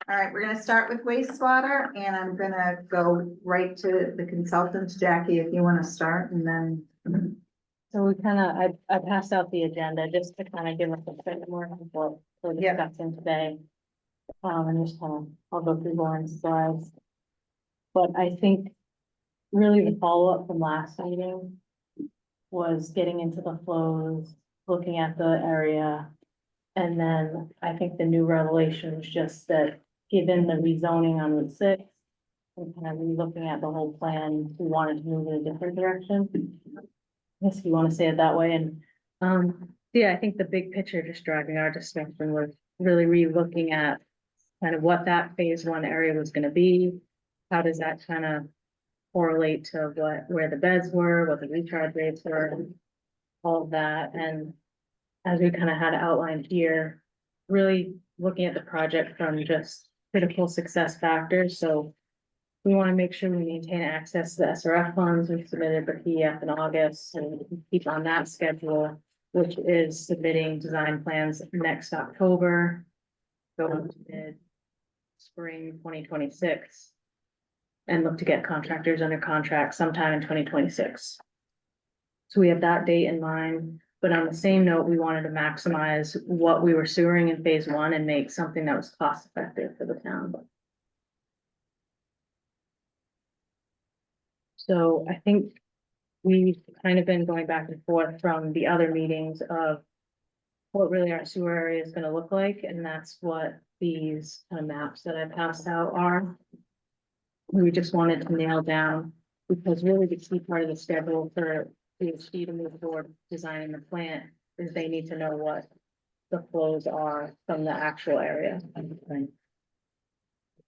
All right, we're gonna start with wastewater and I'm gonna go right to the consultants. Jackie, if you wanna start and then. So we I passed out the agenda just to kind of give us a framework of what we're Yeah. discussing today. And just I'll go through Lauren's slides. But I think really the follow-up from last meeting was getting into the flows, looking at the area. And then I think the new revelation is just that given the rezoning on Route 6, and kind of re-looking at the whole plan, we wanted to move in a different direction. Yes, you want to say it that way, and, yeah, I think the big picture just driving our discussion was really re-looking at kind of what that phase one area was gonna be. How does that kind of correlate to where the beds were, what the recharge rates were, all of that, and as we kind of had outlined here, really looking at the project from just critical success factors, so we want to make sure we maintain access to the SRF funds. We submitted the PDF in August and keep on that schedule, which is submitting design plans next October. Going to mid spring 2026 and look to get contractors under contract sometime in 2026. So we have that date in mind, but on the same note, we wanted to maximize what we were sewering in phase one and make something that was cost effective for the town. So I think we've kind of been going back and forth from the other meetings of what really our sewer area is gonna look like, and that's what these kind of maps that I passed out are. We just wanted to nail down, because really the key part of the schedule for PhD to move forward designing the plant is they need to know what the flows are from the actual area.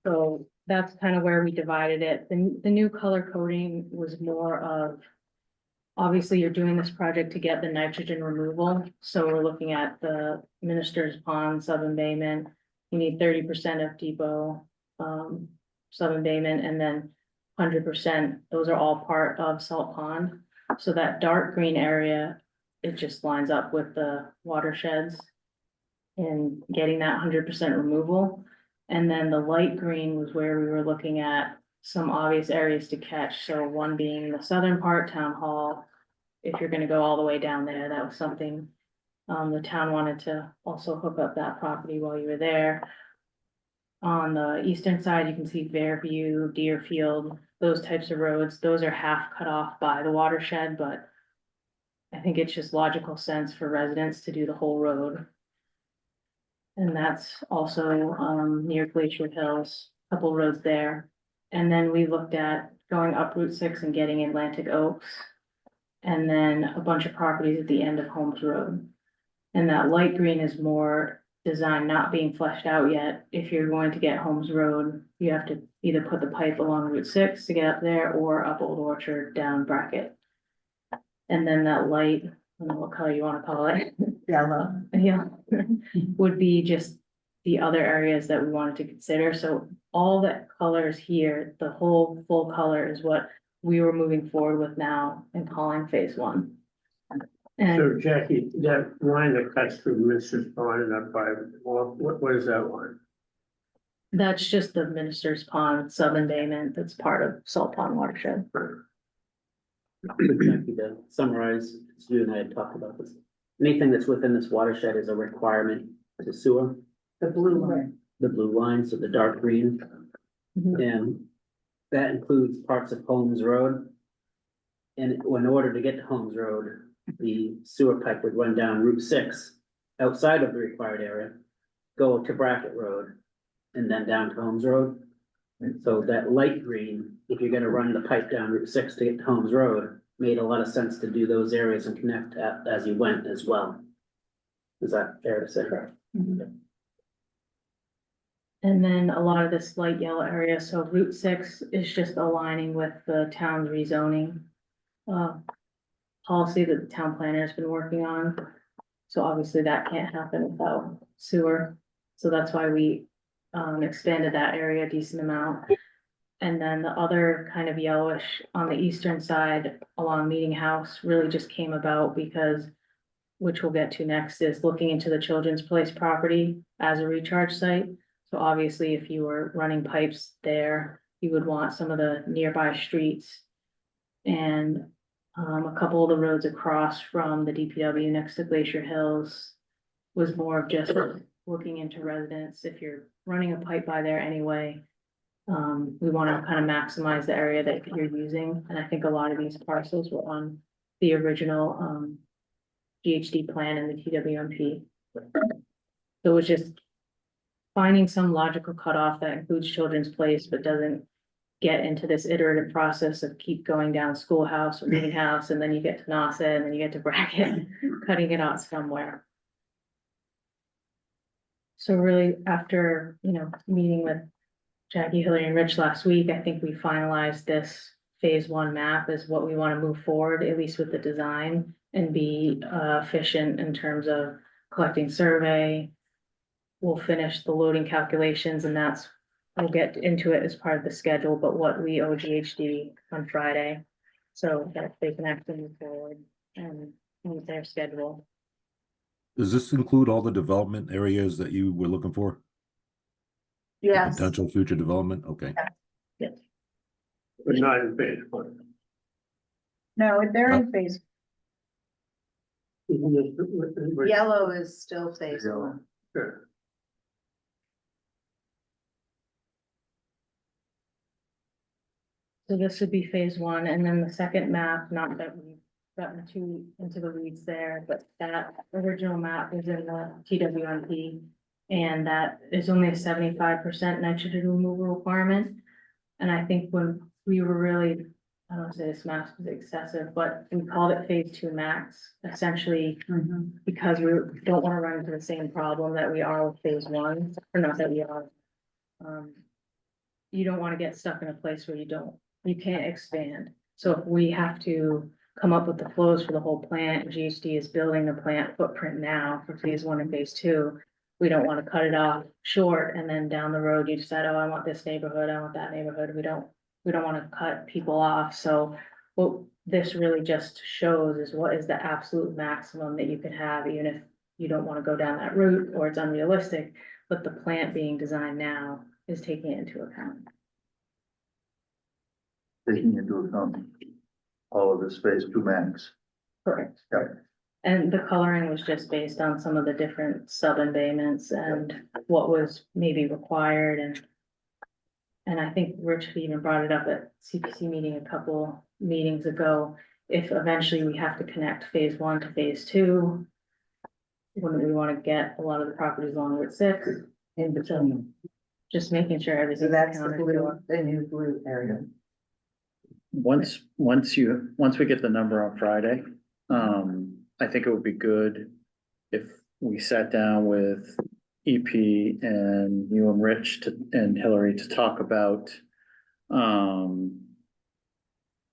So that's kind of where we divided it. The new color coding was more of, obviously you're doing this project to get the nitrogen removal. So we're looking at the Minister's Pond sub-embayment. You need 30% of depot sub-embayment, and then 100%, those are all part of Salt Pond. So that dark green area, it just lines up with the watersheds and getting that 100% removal. And then the light green was where we were looking at some obvious areas to catch. So one being the southern part, Town Hall. If you're gonna go all the way down there, that was something the town wanted to also hook up that property while you were there. On the eastern side, you can see Fairview, Deerfield, those types of roads. Those are half cut off by the watershed, but I think it's just logical sense for residents to do the whole road. And that's also near Glacier Hills, a couple roads there. And then we looked at going up Route 6 and getting Atlantic Oaks. And then a bunch of properties at the end of Holmes Road. And that light green is more design not being fleshed out yet. If you're going to get Holmes Road, you have to either put the pipe along Route 6 to get up there or up Old Orchard down Brackett. And then that light, I don't know what color you want to call it. Yellow. Yeah, would be just the other areas that we wanted to consider. So all that colors here, the whole full color is what we were moving forward with now and calling phase one. And So Jackie, that line that cuts through Minister's Pond and up by, well, what is that line? that's just the Minister's Pond sub-embayment that's part of Salt Pond watershed. Jackie, to summarize, as you and I had talked about this, anything that's within this watershed is a requirement to sewer. The blue line. The blue line, so the dark green, and that includes parts of Holmes Road. And in order to get to Holmes Road, the sewer pipe would run down Route 6 outside of the required area, go to Brackett Road, and then down to Holmes Road. So that light green, if you're gonna run the pipe down Route 6 to get to Holmes Road, made a lot of sense to do those areas and connect as you went as well. Is that fair to say? And then a lot of this light yellow area, so Route 6 is just aligning with the town's rezoning policy that the town planner has been working on. So obviously that can't happen without sewer. So that's why we expanded that area a decent amount. And then the other kind of yellowish on the eastern side along Meeting House really just came about because, which we'll get to next, is looking into the Children's Place property as a recharge site. So obviously, if you were running pipes there, you would want some of the nearby streets. And a couple of the roads across from the DPW next to Glacier Hills was more of just looking into residents. If you're running a pipe by there anyway, we want to kind of maximize the area that you're using. And I think a lot of these parcels were on the original GHD plan and the TWMP. So it was just finding some logical cutoff that includes Children's Place, but doesn't get into this iterative process of keep going down Schoolhouse or Meeting House, and then you get to Nauset, and then you get to Brackett, cutting it out somewhere. So really, after, meeting with Jackie, Hillary, and Rich last week, I think we finalized this phase 1 map is what we want to move forward, at least with the design, and be efficient in terms of collecting survey. We'll finish the loading calculations, and we'll get into it as part of the schedule, but what we owe GHD on Friday, so that they can actually move forward and meet their schedule. Does this include all the development areas that you were looking for? Yes, Potential future development, okay. But not in phase 1. no, they're in phase, Sure. yellow is still phase 1. So this would be phase 1, and then the second map, not that we've gotten too into the weeds there, but that original map is in the TWMP. And that is only a 75% nitrogen removal requirement. And I think when we were really, I don't want to say this map was excessive, but we called it phase 2 max, essentially, because we don't want to run into the same problem that we are with phase 1, or not that we are. You don't want to get stuck in a place where you can't expand. So if we have to come up with the flows for the whole plant, GHD is building the plant footprint now for phase 1 and phase 2. We don't want to cut it off short, and then down the road you decide, oh, I want this neighborhood, I want that neighborhood. We don't want to cut people off. So what this really just shows is what is the absolute maximum that you can have, even if you don't want to go down that route or it's unrealistic, but the plant being designed now is taking it into account. Taking into account all of this phase 2 max. Correct. Yeah. And the coloring was just based on some of the different sub-embayments and what was maybe required, and I think Rich even brought it up at CPC meeting a couple meetings ago. If eventually we have to connect phase 1 to phase 2, wouldn't we want to get a lot of the properties along Route 6? In between. Just making sure So everything's that's the accounted blue, for. the new blue area. Once we get the number on Friday, I think it would be good if we sat down with EP and you and Rich and Hillary to talk about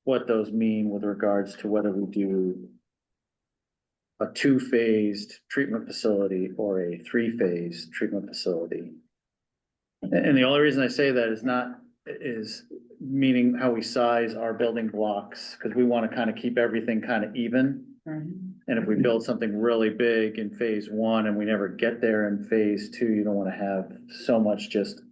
what those mean with regards to whether we do a 2-phased treatment facility or a 3-phase treatment facility. And the only reason I say that is meaning how we size our building blocks, because we want to kind of keep everything kind of even. And if we build something really big in phase 1 and we never get there in phase 2, you don't want to have so much just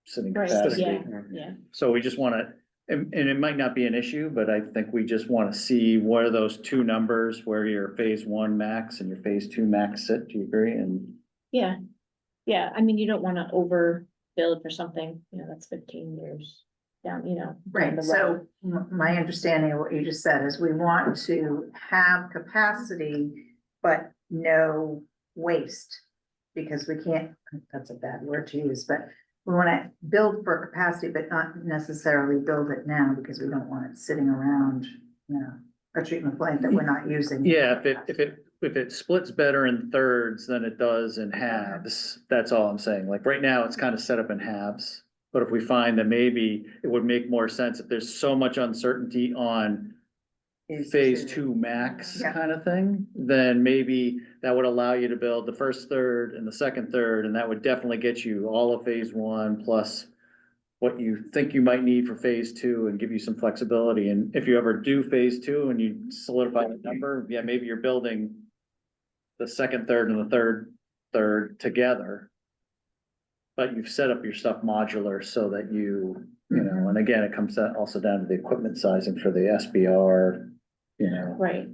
sitting Right, capacity. yeah. So we just want to, and it might not be an issue, but I think we just want to see what are those 2 numbers where your phase 1 max and your phase 2 max sit. Do you agree? And Yeah, I mean, you don't wanna overbuild for something, that's 15 years down, down Right, the so road. my understanding of what you just said is we want to have capacity, but no waste. Because we can't, that's a bad word to use, but we want to build for capacity, but not necessarily build it now because we don't want it sitting around, a treatment plant that we're not using. yeah, if it splits better in thirds than it does in halves, that's all I'm saying. Like right now, it's kind of set up in halves. But if we find that maybe it would make more sense if there's so much uncertainty on phase 2 max Yeah. kind of thing, then maybe that would allow you to build the first third and the second third, and that would definitely get you all of phase 1 plus what you think you might need for phase 2 and give you some flexibility. And if you ever do phase 2 and you solidify the number, yeah, maybe you're building the second third and the third together. but you've set up your stuff modular so that you know, and again, it comes also down to the equipment sizing for the SBR, you know. Right.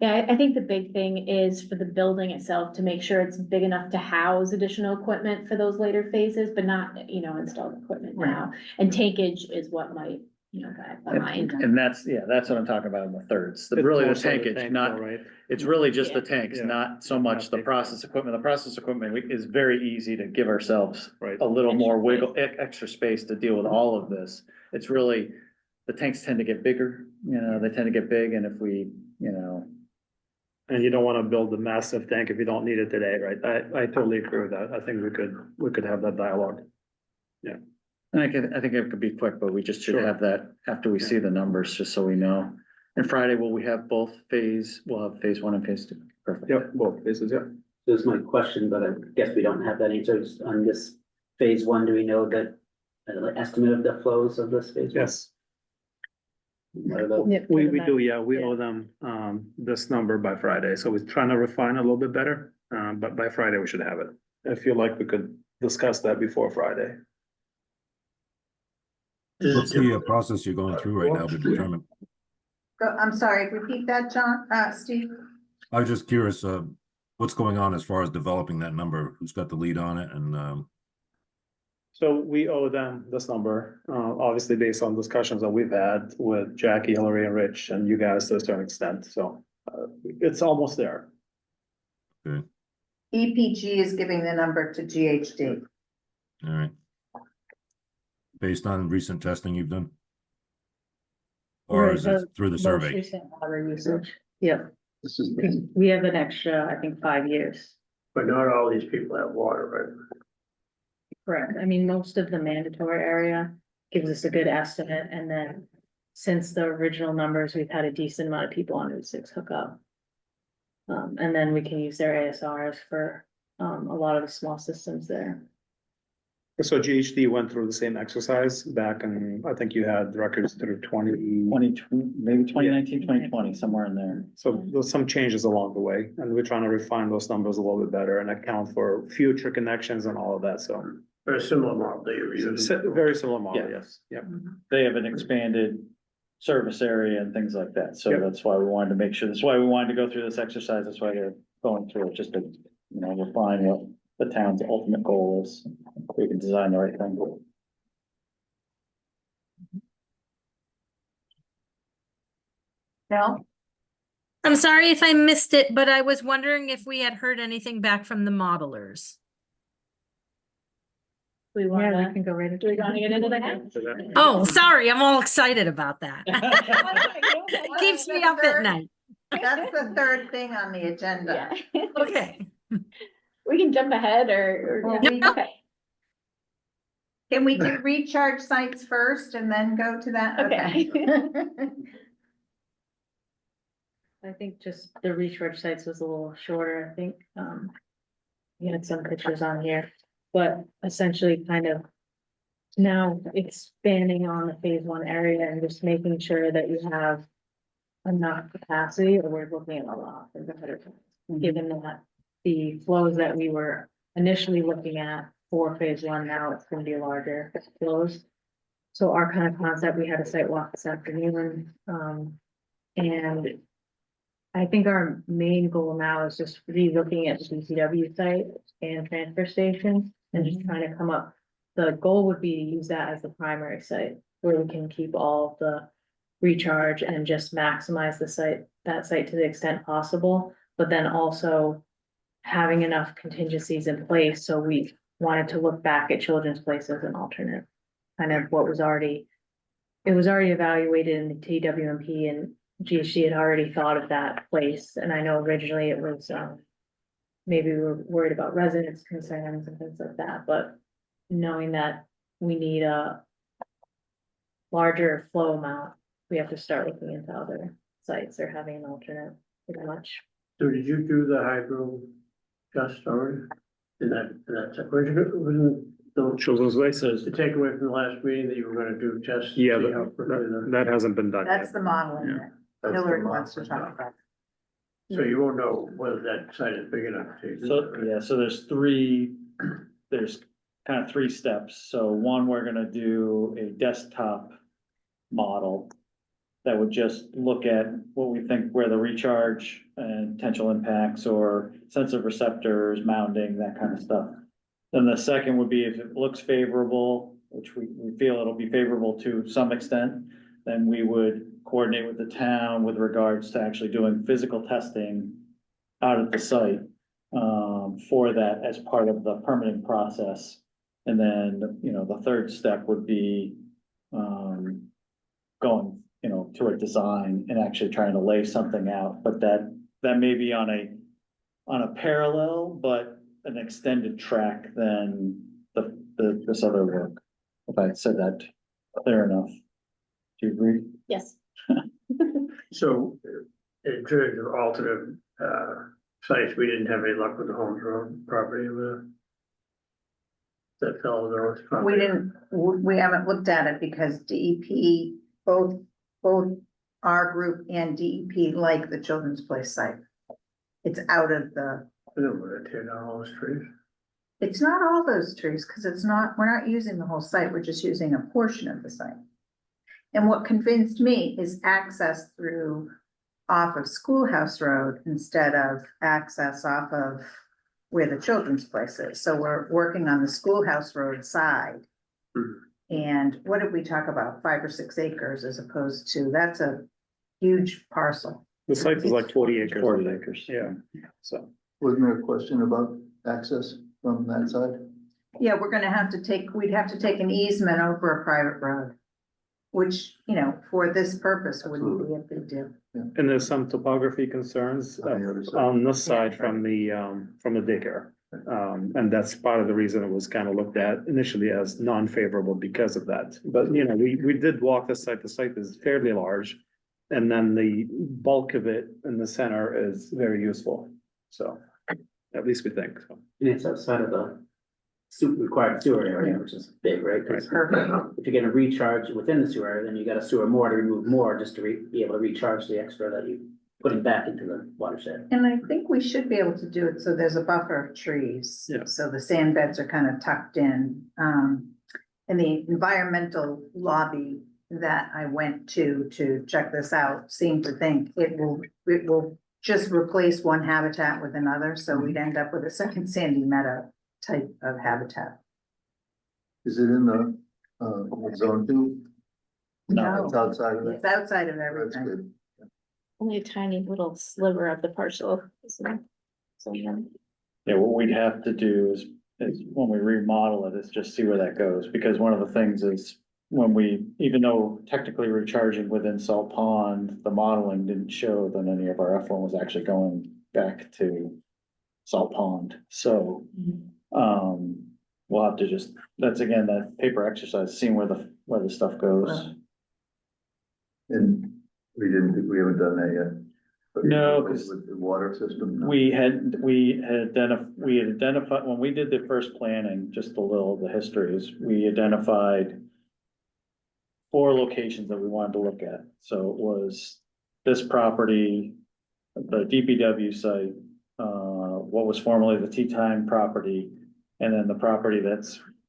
Yeah, I think the big thing is for the building itself to make sure it's big enough to house additional equipment for those later phases, but not, you know, install equipment now. And tankage is what might, you know, lag behind. And that's what I'm talking about in the thirds, It's really the more so tankage, tank not, though, right? it's really just the Yeah. tanks, Yeah. not so much the process equipment. The process equipment is very easy to give ourselves Right. a little Extra more space. wiggle, extra space to deal with all of this. It's really, the tanks tend to get bigger, you know, they tend to get big, and if we, you know. And you don't wanna build a massive tank if you don't need it today, right? I totally agree with that. I think we could have that dialogue. And I think it could be quick, but we just should Sure. have that after we see the numbers, just so we know. And Friday, will we have both we'll have phase one and phase two? Perfect. Yep, both phases, yeah. This is my question, but I guess we don't have that answer. Just on this phase one, do we know that, estimate of the flows of this phase one? Yes, What are those? Yep, we pretty do, much. yeah, we Yeah. owe them, this number by Friday, so we're trying to refine a little bit better, but by Friday we should have it. I feel like we could discuss that before Friday. What's the process you're going through right now to determine? I'm sorry, repeat that, John, Steve? I was just curious, what's going on as far as developing that number? Who's got the lead on it? And, So we owe them this number, obviously based on discussions that we've had with Jackie, Hillary and Rich and you guys to a certain extent, so it's almost there. EPG is giving the number to GHD. all right. Based on recent testing you've done? Or is it through the Most survey? recent water usage, yep, This is, we have an extra, I think, 5 years. But not all these people have water, right? Correct, I mean, most of the mandatory area gives us a good estimate, and then since the original numbers, we've had a decent amount of people on Route 6 hook up. And then we can use their ASRs for, a lot of the small systems there. So GHD went through the same exercise back and I think you had records through 20. Maybe 2019, 2020, somewhere in there. So there's some changes along the way and we're trying to refine those numbers a little bit better and account for future connections and all of that, so. Very similar model that you're using. Very similar model, Yeah. yes, yep. They have an expanded service area and things like that, so Yep. that's why we wanted to make sure, that's why we wanted to go through this exercise, that's why they're going through it, just to, you know, refine what the town's ultimate goal is. We can design the right thing. No? I'm sorry if I missed it, but I was wondering if we had heard anything back from the modelers. We Yeah, we wanna, can go right into. do we wanna get into that? Oh, sorry, I'm all excited about that. It keeps me up at night. That's the third thing on the agenda. Yeah. Okay. We can jump ahead or. Well, yeah, we- okay. Can we do recharge sites first and then go to that? Okay. I think just the recharge sites was a little shorter, I think, we had some pictures on here, but essentially kind of now expanding on the phase one area and just making sure that you have enough capacity, or we're looking at a lot of better times, given that the flows that we were initially looking at for phase one, now it's gonna be larger flows. So our kind of concept, we had a site walk this afternoon, and I think our main goal now is just re-looking at the DPW site and transfer station and just trying to come up. The goal would be to use that as the primary site where we can keep all of the recharge and just maximize the site, that site to the extent possible, but then also having enough contingencies in place. So we wanted to look back at Children's Place as an alternate, kind of what was already, it was already evaluated in the TWMP, and GHD had already thought of that place. And I know originally it was, maybe we were worried about residents' concerns and things like that, but knowing that we need a larger flow amount, we have to start looking into other sites or having an alternate pretty much. So did you do the hydro just already? In that original, wasn't the Children's Waste. the takeaway from the last meeting that you were gonna do tests? to Yeah, see how quickly that hasn't been done yet. That's the modeling that that's the Hillary model. wants to talk about. So you won't know whether that site is big enough to. So, yeah, so there's kind of three steps. So one, we're gonna do a desktop model that would just look at what we think where the recharge and potential impacts or sensitive receptors, mounding, that kind of stuff. Then the second would be if it looks favorable, which we feel it'll be favorable to some extent, then we would coordinate with the town with regards to actually doing physical testing out at the site for that as part of the permitting process. And then, you know, the third step would be going, you know, to a design and actually trying to lay something out, but that may be on a parallel, but an extended track than this other work. If I said that clear enough. Do you agree? Yes. So in terms of alternate, sites, we didn't have any luck with the Holmes Road property with that fell over those property. We haven't looked at it because DEP, both our group and DEP like the Children's Place site. It's out of the, I don't want to tear down all those trees. it's not all those trees, because we're not using the whole site, we're just using a portion of the site. And what convinced me is access through off of Schoolhouse Road instead of access off of where the Children's Place is. So we're working on the Schoolhouse Road side. And what did we talk about? 5 or 6 acres as opposed to, that's a huge parcel. The site is like 40 acres. 40 acres. Yeah, so. Wasn't there a question about access from that side? Yeah, we'd have to take an easement over a private road. Which, you know, for this purpose wouldn't be a big deal. And there's some topography concerns On the other side. on this side from the daycare. And that's part of the reason it was kind of looked at initially as non-favorable because of that. But, you know, we did walk the site is fairly large. And then the bulk of it in the center is very useful. So at least we think so. And it's outside of the required sewer area, which is big, right? 'Cause Perfect. if you're gonna recharge within the sewer area, then you gotta sewer more to remove more just to be able to recharge the extra that you putting back into the watershed. And I think we should be able to do it so there's a buffer of trees. Yeah. So the sand beds are kind of tucked in. And the environmental lobby that I went to check this out seemed to think it will just replace one habitat with another. So we'd end up with a second Sandy Meadow type of habitat. Is it in the, zone 2? No, It's outside of it? it's outside of That's everything. good. Only a tiny little sliver of the parcel. So, yeah. Yeah, what we'd have to do is when we remodel it, is just see where that goes, because one of the things is when even though technically recharging within Salt Pond, the modeling didn't show that any of our effluent was actually going back to Salt Pond, so, we'll have to that's again, that paper exercise, seeing where the stuff goes. And we haven't done that yet. But No, 'cause with the water system. no. We had identified, when we did the first planning, just the history is, we identified 4 locations that we wanted to look at. So it was this property, the DPW site, what was formerly the Tea Time property, and then the property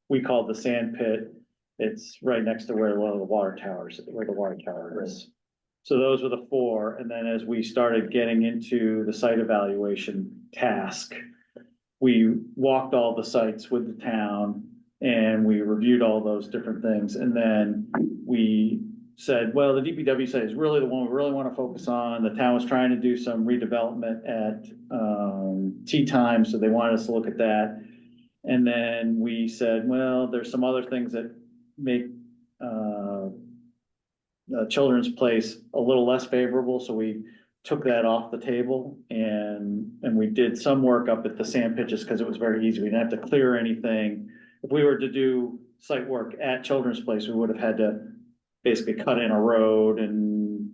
we called the sand pit. It's right next to where one of the water towers, where the water tower is. So those were the 4, and then as we started getting into the site evaluation task, we walked all the sites with the town and we reviewed all those different things, and then we said, well, the DPW site is really the one we really want to focus on. The town was trying to do some redevelopment at Tea Time, so they wanted us to look at that. And then we said, well, there's some other things that make the Children's Place a little less favorable, so we took that off the table, and we did some work up at the sand pitches because it was very easy. We didn't have to clear anything. If we were to do site work at Children's Place, we would have had to basically cut in a road and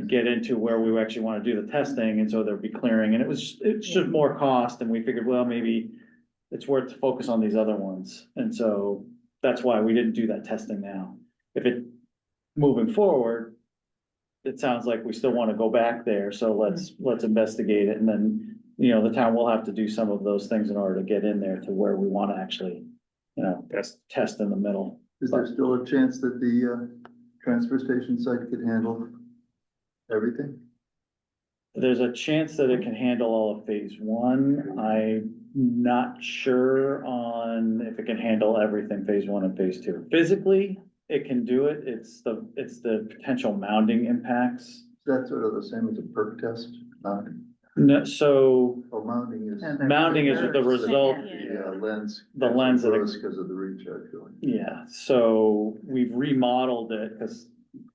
get into where we actually want to do the testing, and so there'd be clearing, and it's just more cost, and we figured, well, maybe it's worth to focus on these other ones, and so that's why we didn't do that testing now. Moving forward, it sounds like we still want to go back there, so let's investigate it, and then, you know, the town will have to do some of those things in order to get in there to where we want to actually test in the middle. Is there still a chance that the transfer station site could handle everything? There's a chance that it can handle all of phase one. I'm not sure on if it can handle everything, phase one and phase two. Physically, it can do it. It's the potential mounding impacts. Is that sort of the same as a perk test? No, so Oh, mounding is. Yeah, mounding is the result. The lens. The lens of the- Because of the recharge going. Yeah, so we've remodeled it because,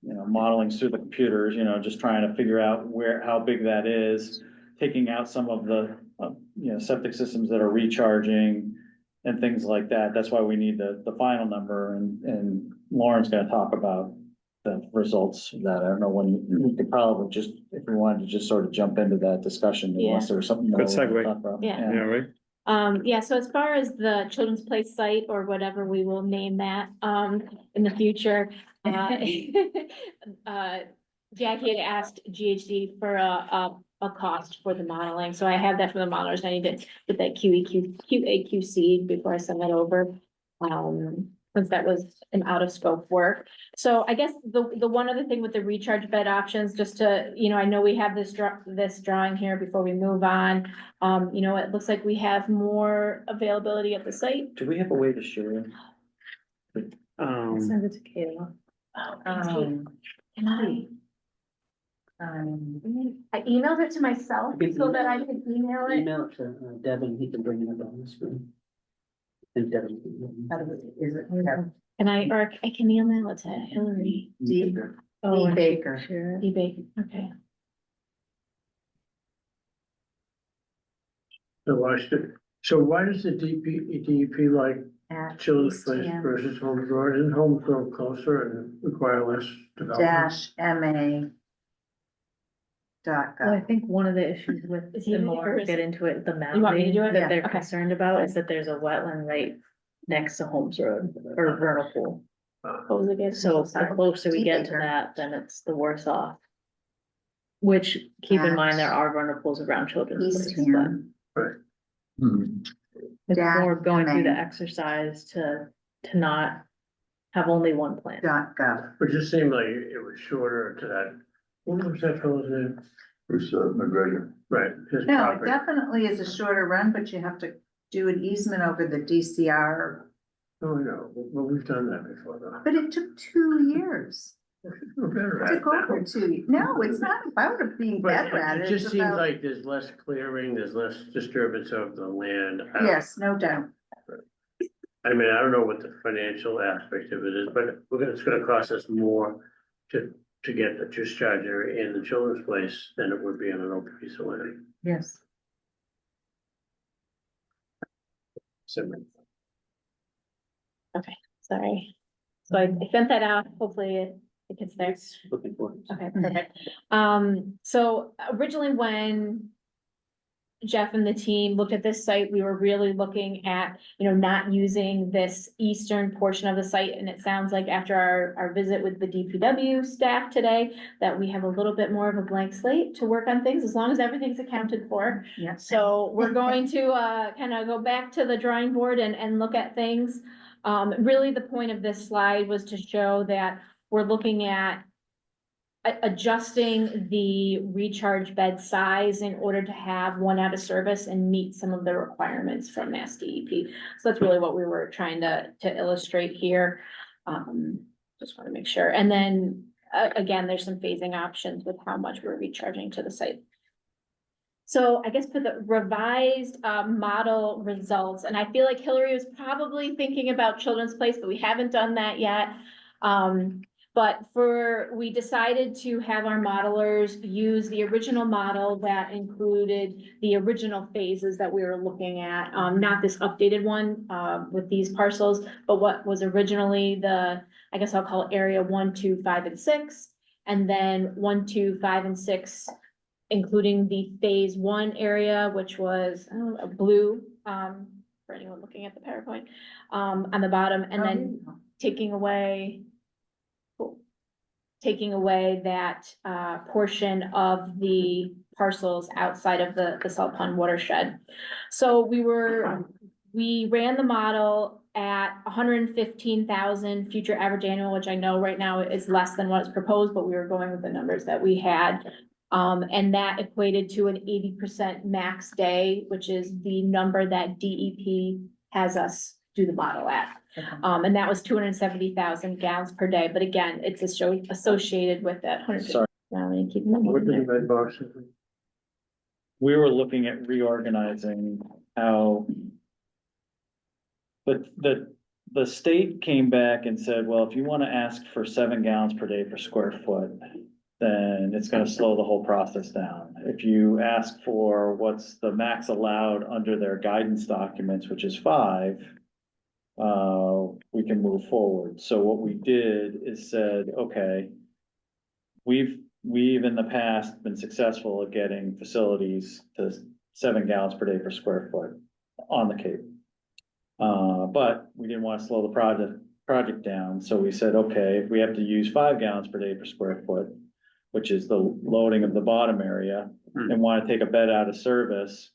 modeling through the computers, just trying to figure out how big that is. Taking out some of the, septic systems that are recharging and things like that. That's why we need the final number and Lauren's gonna talk about the results of that. I don't know when, we could probably just, if we wanted to just sort of jump into that discussion unless there was something. more Good we wanted to segue. talk about. Yeah. Yeah, right? Yeah, so as far as the Children's Place site or whatever we will name that, in the future, Jackie had asked GHD for a cost for the modeling, so I have that from the modelers, I need to get that QAQC before I send that over. Since that was an out of scope work. So I guess the one other thing with the recharge bed options, just to, I know we have this drawing here before we move on. It looks like we have more availability at the site. Do we have a way to share? Send it to Kayla. Can I emailed it to myself so that I could email it. Email it to Devin, he can bring it up on the screen. And Devin. Is it, And I can email it to Hillary. D. Oh, and Baker. Sure. eBay, okay. So why does the DEP like at Children's Place East versus Holmes Road? Isn't Holmes Road closer and require less development? dash MA. Well, I think one of the issues with, Is he the doing it more or we is- get into it, the You want me to mounting do it? Yeah, that they're okay. concerned about is that there's a wetland right next to Holmes Road or vernal pool. What was it again? So the closer we get to Baker. that, then it's the worse off. Which, keep in mind, there are vernal pools around Children's East Place, but Hampton. it's Dash more going through the MA. exercise to not have only one plan. .gov. It just seemed like it was shorter to that. What was that fellow's name? Bruce McGregor. Right. His No, it property. definitely is a shorter run, but you have to do an easement over the DCR. Oh, no, well, we've done that before though. But it took 2 years. We're better It at took over it 2 years. No, it's not about it being But better at it it. just It's seems about, like there's less clearing, there's less disturbance of the land. yes, no doubt. I mean, I don't know what the financial aspect of it is, but it's gonna cost us more to get the discharge area in the Children's Place than it would be on an open piece of land. Yes. So, Sorry. So I sent that out, hopefully it gets there. Looking for it. Okay, perfect. So originally when Jeff and the team looked at this site, we were really looking at, not using this eastern portion of the site. And it sounds like after our visit with the DPW staff today, that we have a little bit more of a blank slate to work on things, as long as everything's accounted for. Yes. So we're going to kind of go back to the drawing board and look at things. Really, the point of this slide was to show that we're looking at adjusting the recharge bed size in order to have one out of service and meet some of the requirements from Mass DEP. So that's really what we were trying to illustrate here. Just want to make sure. And then again, there's some phasing options with how much we're recharging to the site. So I guess for the revised model results, and I feel like Hillary was probably thinking about Children's Place, but we haven't done that yet. But we decided to have our modelers use the original model that included the original phases that we were looking at, not this updated one with these parcels, but what was originally I guess I'll call it area 1, 2, 5, and 6, and then 1, 2, 5, and 6, including the phase 1 area, which was blue, for anyone looking at the PowerPoint, on the bottom, and then taking away that portion of the parcels outside of the Salt Pond watershed. So we ran the model at 115,000 future average annual, which I know right now is less than what's proposed, but we were going with the numbers that we had. And that equated to an 80% max day, which is the number that DEP has us do the model at. Okay. And that was 270,000 gallons per day, but again, it's associated with that 100. Sorry. Now, I'm gonna keep them What did moving. the red box? We were looking at reorganizing how. But the state came back and said, well, if you wanna ask for 7 gallons per day per square foot, then it's gonna slow the whole process down. If you ask for what's the max allowed under their guidance documents, which is 5, we can move forward. So what we did is said, okay, we've in the past been successful at getting facilities to 7 gallons per day per square foot on the Cape. But we didn't want to slow the project down, so we said, okay, if we have to use 5 gallons per day per square foot, which is the loading of the bottom area, and want to take a bed out of service,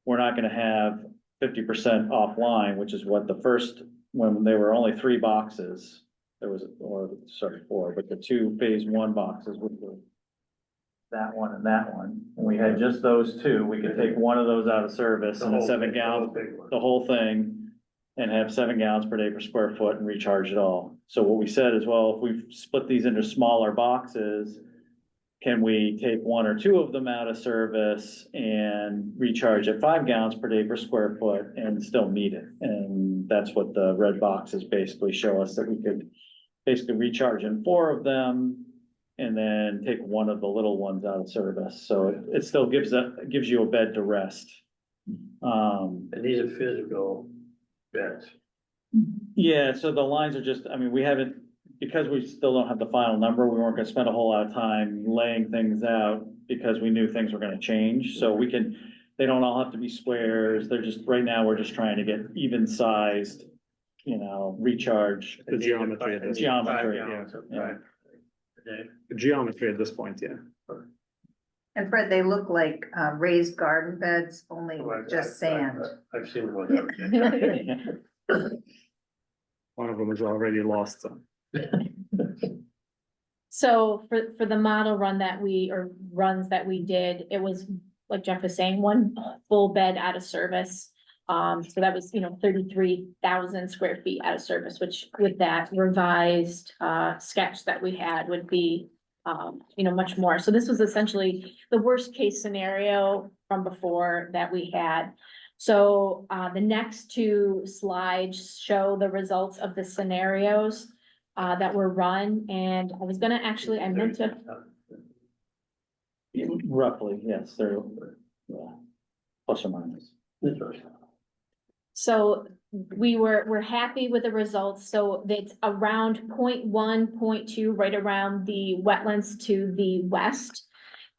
we're not gonna have 50% offline, which is what the first, when there were only 3 boxes, there was, or sorry, 4, but the 2 phase 1 boxes, which were that one and that one, and we had just those 2, we could take one of those out of service and a 7 gallon, the whole thing, and have 7 gallons per day per square foot and recharge it all. So what we said is, well, if we split these into smaller boxes, can we take 1 or 2 of them out of service and recharge at 5 gallons per day per square foot and still meet it? And that's what the red boxes basically show us, that we could basically recharge in 4 of them and then take 1 of the little ones out of service. So it still gives you a bed to rest. And these are physical beds. Yeah, so the lines are just, I mean, we haven't, because we still don't have the final number, we weren't gonna spend a whole lot of time laying things out because we knew things were gonna change. So we can, they don't all have to be squares. They're just, right now, we're just trying to get even sized, recharge. The geometry of this. Geometry, yeah. Yeah. The geometry at this point, yeah. And Fred, they look like raised garden beds, only just sand. I've seen one. of those. One of them is already lost, so. So for the model run that runs that we did, it was, like Jeff was saying, 1 full bed out of service. So that was, 33,000 square feet out of service, which with that revised sketch that we had would be, much more. So this was essentially the worst case scenario from before that we had. So the next 2 slides show the results of the scenarios that were run, and I was gonna actually, I meant to. Roughly, yes, they're, yeah, plus or minus. So we're happy with the results. So it's around 0.1, 0.2, right around the wetlands to the west.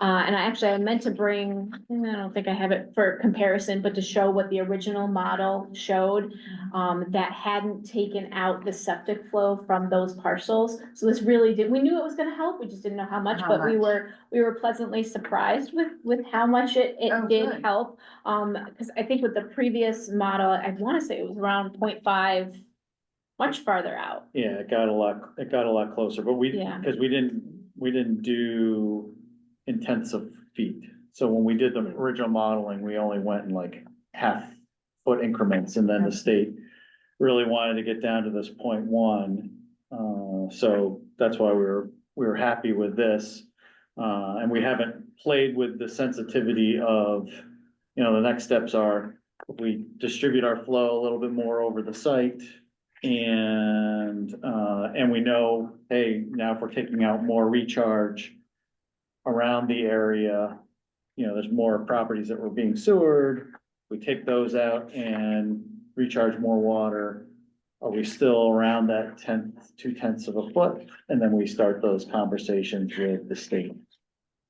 And I meant to bring, I don't think I have it for comparison, but to show what the original model showed, that hadn't taken out the septic flow from those parcels. So this really we knew it was gonna help, we just didn't know how much, but we were pleasantly surprised with how much it did good. help. Cause I think with the previous model, I wanna say it was around 0.5, much farther out. Yeah, it got a lot closer, but Yeah. because we didn't do intensive feet. So when we did the original modeling, we only went in like 1/2 foot increments, and then the state really wanted to get down to this 0.1. So that's why we were happy with this. And we haven't played with the sensitivity of, the next steps are, we distribute our flow a little bit more over the site. And we know, hey, now if we're taking out more recharge around the area, there's more properties that were being sewered. We take those out and recharge more water. Are we still around that 2/10 of a foot? And then we start those conversations with the state.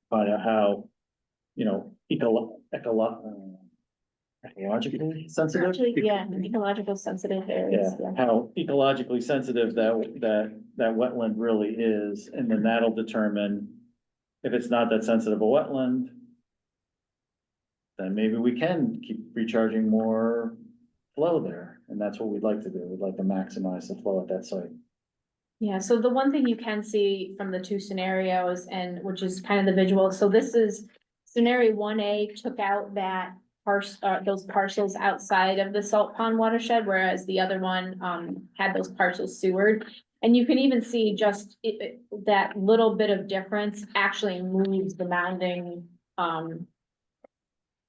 Find out how, ecologically sensitive. Yeah, ecological sensitive areas. Yeah, how ecologically sensitive that wetland really is, and then that'll determine if it's not that sensitive a wetland, then maybe we can keep recharging more flow there. and that's what we'd like to do. We'd like to maximize the flow at that site. Yeah, so the one thing you can see from the two scenarios and which is kind of the visual, so this is scenario 1A took out that those parcels outside of the salt pond watershed, whereas the other one, had those parcels sewered. And you can even see just that little bit of difference actually moves the mounding,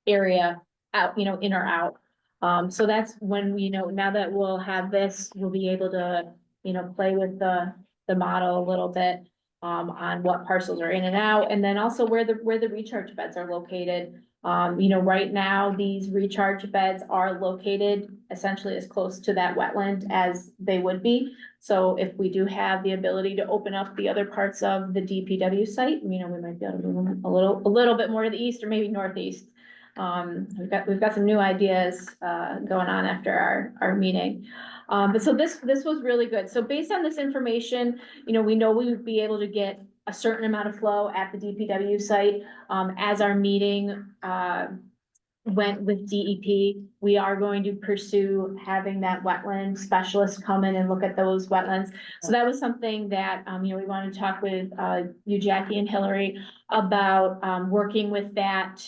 area out, in or out. So that's when, now that we'll have this, we'll be able to, play with the model a little bit, on what parcels are in and out, and then also where the recharge beds are located. Right now, these recharge beds are located essentially as close to that wetland as they would be. So if we do have the ability to open up the other parts of the DPW site, we might be able to move them a little bit more to the east or maybe northeast. We've got some new ideas, going on after our meeting. But so this was really good. So based on this information, we know we would be able to get a certain amount of flow at the DPW site. As our meeting, went with DEP, we are going to pursue having that wetland specialist come in and look at those wetlands. So that was something that, we wanted to talk with, you, Jackie, and Hillary about, working with that,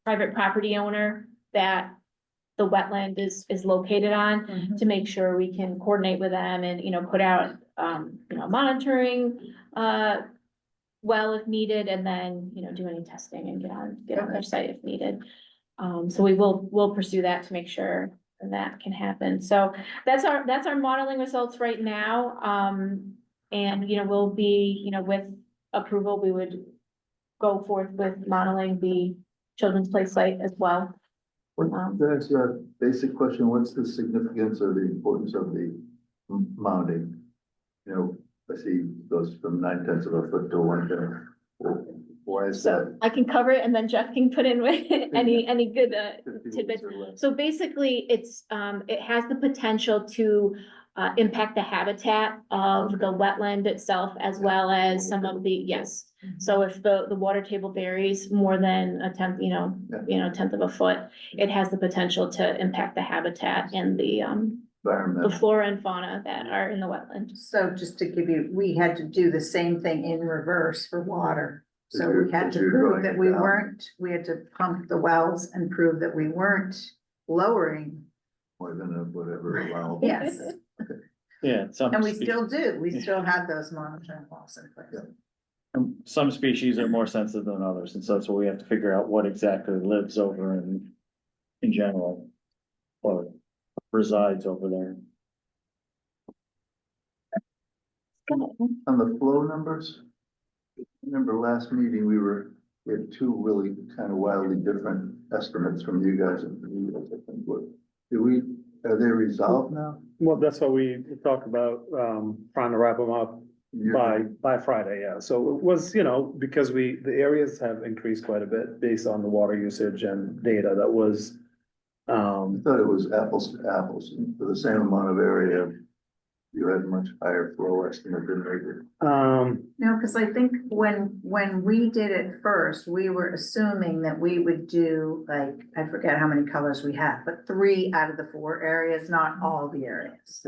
private property owner that the wetland is located on, to make sure we can coordinate with them and, put out, monitoring, well if needed, and then, do any testing and get on their site if needed. So we'll pursue that to make sure that can happen. So that's our modeling results right now. And, we'll be, with approval, we would go forth with modeling the children's play site as well. That's a basic question. What's the significance or the importance of the mounding? I see it goes from 9/10 of a foot to 1/10. Why is that? I can cover it and then Jeff can put in with any good tidbits. So basically, it has the potential to impact the habitat of the wetland itself as well as some of the, yes. So if the water table varies more than a tenth, tenth of a foot, it has the potential to impact the habitat and the flora and fauna that are in the wetland. So just to give you, we had to do the same thing in reverse for water. So we had to prove that we had to pump the wells and prove that we weren't lowering. More than whatever allowable. Yes, Yeah. and we still do. We still have those monitoring walls in place. Some species are more sensitive than others, and so that's what we have to figure out what exactly lives over in general, or resides over there. On the flow numbers, remember last meeting, we had two really kind of wildly different estimates from you guys and from you guys, I think. Are they resolved now? Well, that's what we talked about, trying to wrap them up by Friday, yeah. So it was, because the areas have increased quite a bit based on the water usage and data that was. I thought it was apples to apples for the same amount of area. You had much higher flow estimate than they did. No, because I think when we did it first, we were assuming that we would do like, I forget how many colors we had, but 3 out of the 4 areas, not all the areas.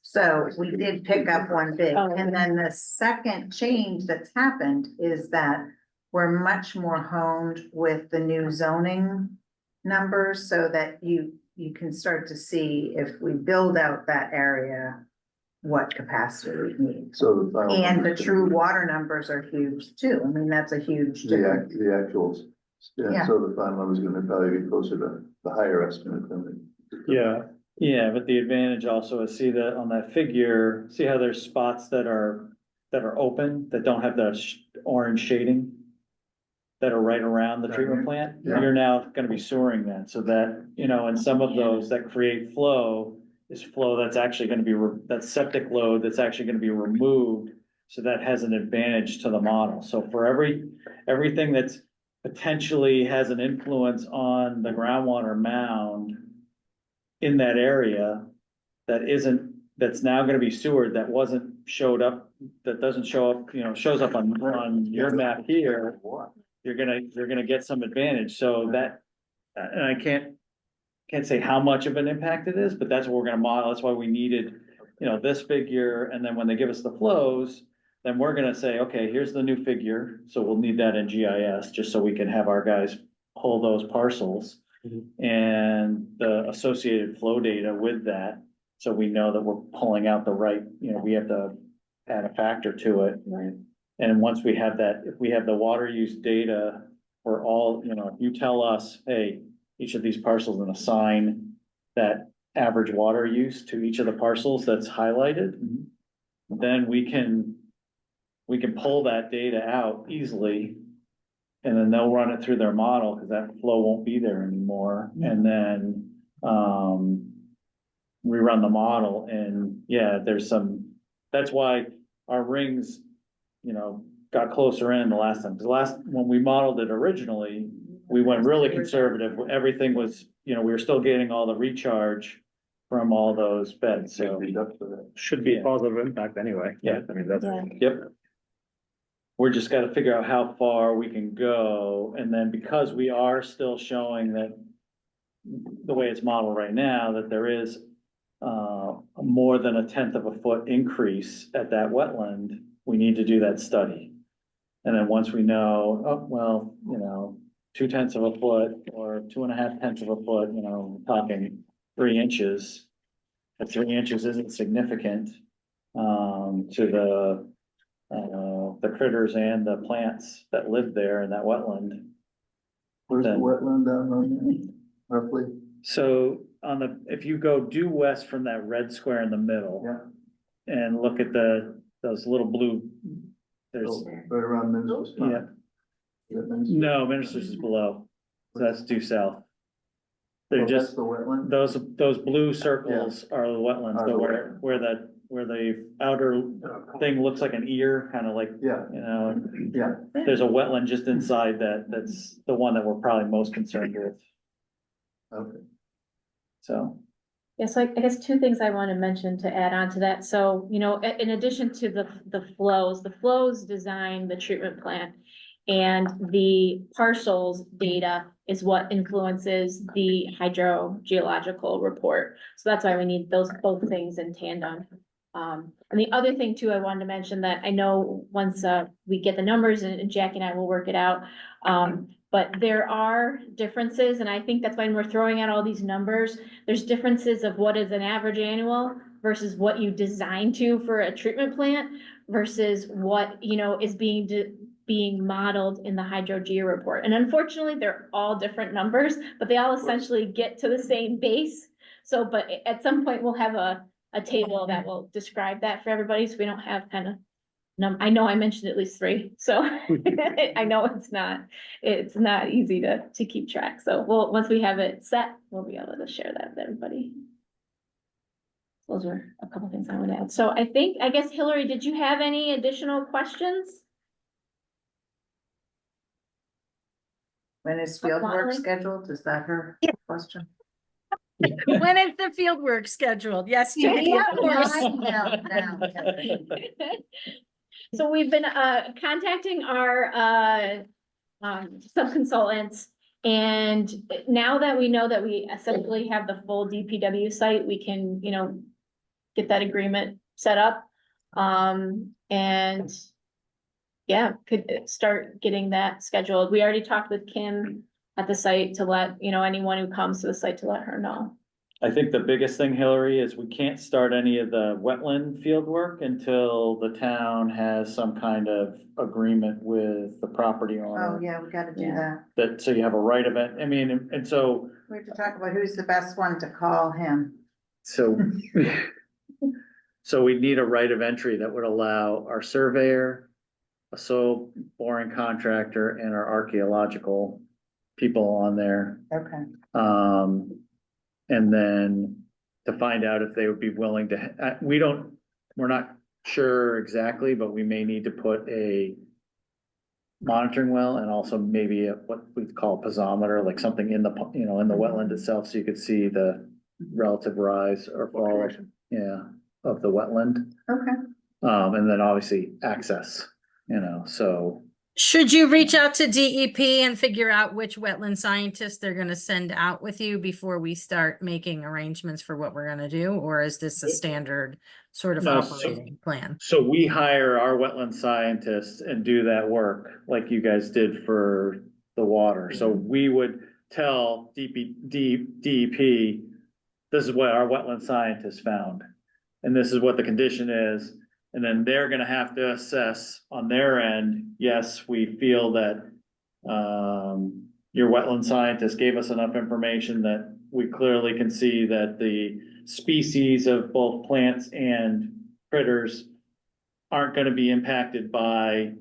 So we did pick up one big, and then the second change that's happened is that we're much more honed with the new zoning numbers so that you can start to see if we build out that area, what capacity we need. So And the true water numbers are huge too. I mean, that's a huge difference. The actuals. Yeah. So the final number is gonna probably be closer to the higher estimate than the. Yeah, but the advantage also is see that on that figure, see how there's spots that are open, that don't have the orange shading, that are right around the treatment plant? Yeah. You're now gonna be storing that, so that, and some of those that create flow is flow that's actually gonna be, that septic load that's actually gonna be removed. So that has an advantage to the model. So for everything that's potentially has an influence on the groundwater mound in that area, that's now gonna be sewered, that doesn't show up, shows up on your map here, you're gonna get some advantage. So that, and I can't can't say how much of an impact it is, but that's what we're gonna model. That's why we needed, this figure, and then when they give us the flows, then we're gonna say, okay, here's the new figure, so we'll need that in GIS, just so we can have our guys pull those parcels. And the associated flow data with that, so we know that we're pulling out the right, we have to add a factor to it. Right. And once we have that, if we have the water use data for all, if you tell us, hey, each of these parcels and assign that average water use to each of the parcels that's highlighted, then we can pull that data out easily. And then they'll run it through their model, because that flow won't be there anymore, and then, rerun the model, and yeah, that's why our rings, got closer in the last time, because when we modeled it originally, we went really conservative, everything was, we were still getting all the recharge from all those beds, so. Should be a positive impact anyway. Yeah. I mean, that's. Yeah. Yep. We're just gotta figure out how far we can go, and then because we are still showing that the way it's modeled right now, that there is more than 1/10 of a foot increase at that wetland, we need to do that study. And then once we know, 2/10 of a foot or 2.5 of a foot, talking 3 inches. If 3 inches isn't significant to the critters and the plants that live there in that wetland. Where's the Then- wetland down on there, roughly? So if you go due west from that red square in the middle. Yeah. And look at those little blue, there's, Oh, right around Minnesota spot. yeah, Is that Minnesota? no, Minister's is below, so that's due south. They're Oh, that's just, the wetland? those blue circles are the wetlands, Are so the where the outer thing looks like an ear, kind of like, Yeah, yeah. there's a wetland just inside that's the one that we're probably most concerned with, Okay. so. Yeah, so I guess two things I want to mention to add on to that. So, in addition to the flows design the treatment plant. And the parcels data is what influences the hydrogeological report. So that's why we need both things in tandem. And the other thing too, I wanted to mention that I know once we get the numbers and Jackie and I will work it out. But there are differences, and I think that's why when we're throwing out all these numbers, there's differences of what is an average annual versus what you design to for a treatment plant versus what, is being modeled in the hydrogeo report. And unfortunately, they're all different numbers, but they all essentially get to the same base. So, but at some point we'll have a table that will describe that for everybody, so we don't have kind of I know I mentioned at least 3, so I know it's not easy to keep track. So once we have it set, we'll be able to share that with everybody. Those were a couple things I would add. So I guess Hillary, did you have any additional questions? When is field work Molly? scheduled? Is that her Yeah. question? When is the field work scheduled? Yes, Judy, of course. Now. So we've been contacting our sub-consultants, and now that we know that we essentially have the full DPW site, we can, get that agreement set up. And yeah, could start getting that scheduled. We already talked with Kim at the site to let, anyone who comes to the site to let her know. I think the biggest thing, Hillary, is we can't start any of the wetland field work until the town has some kind of agreement with the property Oh, owner. yeah, we gotta do Yeah. that. So you have a right of it, I mean, and so, We have to talk about who's the best one to call him. so. So we need a right of entry that would allow our surveyor, a soil boring contractor, and our archaeological people on there. Okay. And then to find out if they would be willing to, we're not sure exactly, but we may need to put a monitoring well and also maybe what we call a piezometer, like something in the, in the wetland itself, so you could see the relative rise or fall, of the wetland. Okay. And then obviously access, so Should you reach out to DEP and figure out which wetland scientist they're gonna send out with you before we start making arrangements for what we're gonna do? Or is this a standard sort of No, so- operating plan? So we hire our wetland scientists and do that work like you guys did for the water. So we would tell DEP, this is what our wetland scientists found. And this is what the condition is. And then they're gonna have to assess on their end, yes, we feel that your wetland scientist gave us enough information that we clearly can see that the species of both plants and critters aren't gonna be impacted by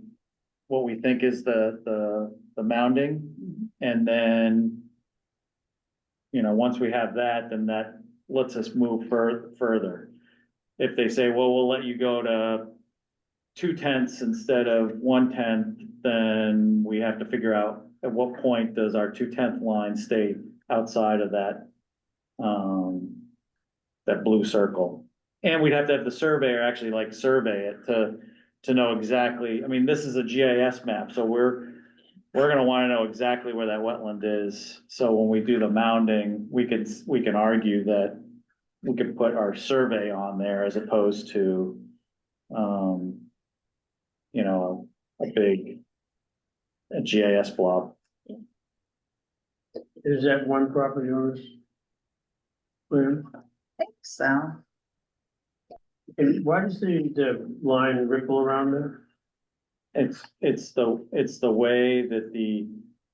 what we think is the mounding. And then, you know, once we have that, then that lets us move further. If they say, well, we'll let you go to 2/10 instead of 1/10, then we have to figure out at what point does our 2/10 line stay outside of that, that blue circle. And we'd have to have the surveyor actually like survey it to know exactly, I mean, this is a GIS map, so we're gonna wanna know exactly where that wetland is. So when we do the mounding, we can argue that we could put our survey on there as opposed to, you know, a GIS blob. Is that one property owner's plan? I think so. And why does the line ripple around there? It's the way that the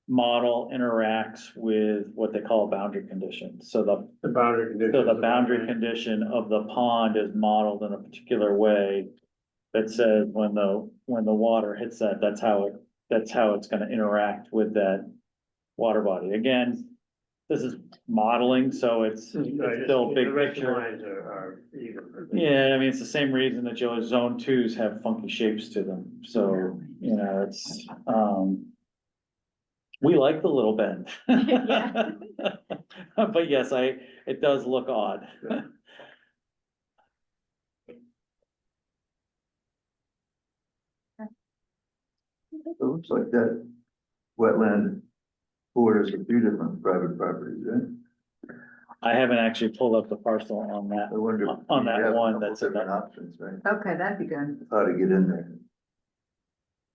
model interacts with what they call a boundary condition. So The boundary condition. so the boundary condition of the pond is modeled in a particular way that says when the water hits that, that's how it's gonna interact with that water body. Again, this is modeling, so it's still big The rest of the picture. lines are even. Yeah, I mean, it's the same reason that your zone twos have funky shapes to them, so, you know, it's, we like the little bend. Yeah. But yes, it does look odd. It looks like that wetland borders a few different private properties, right? I haven't actually pulled up the parcel on that, I wonder. on you that have a one couple that's in different that. options, right? Okay, that'd be good. How to get in there.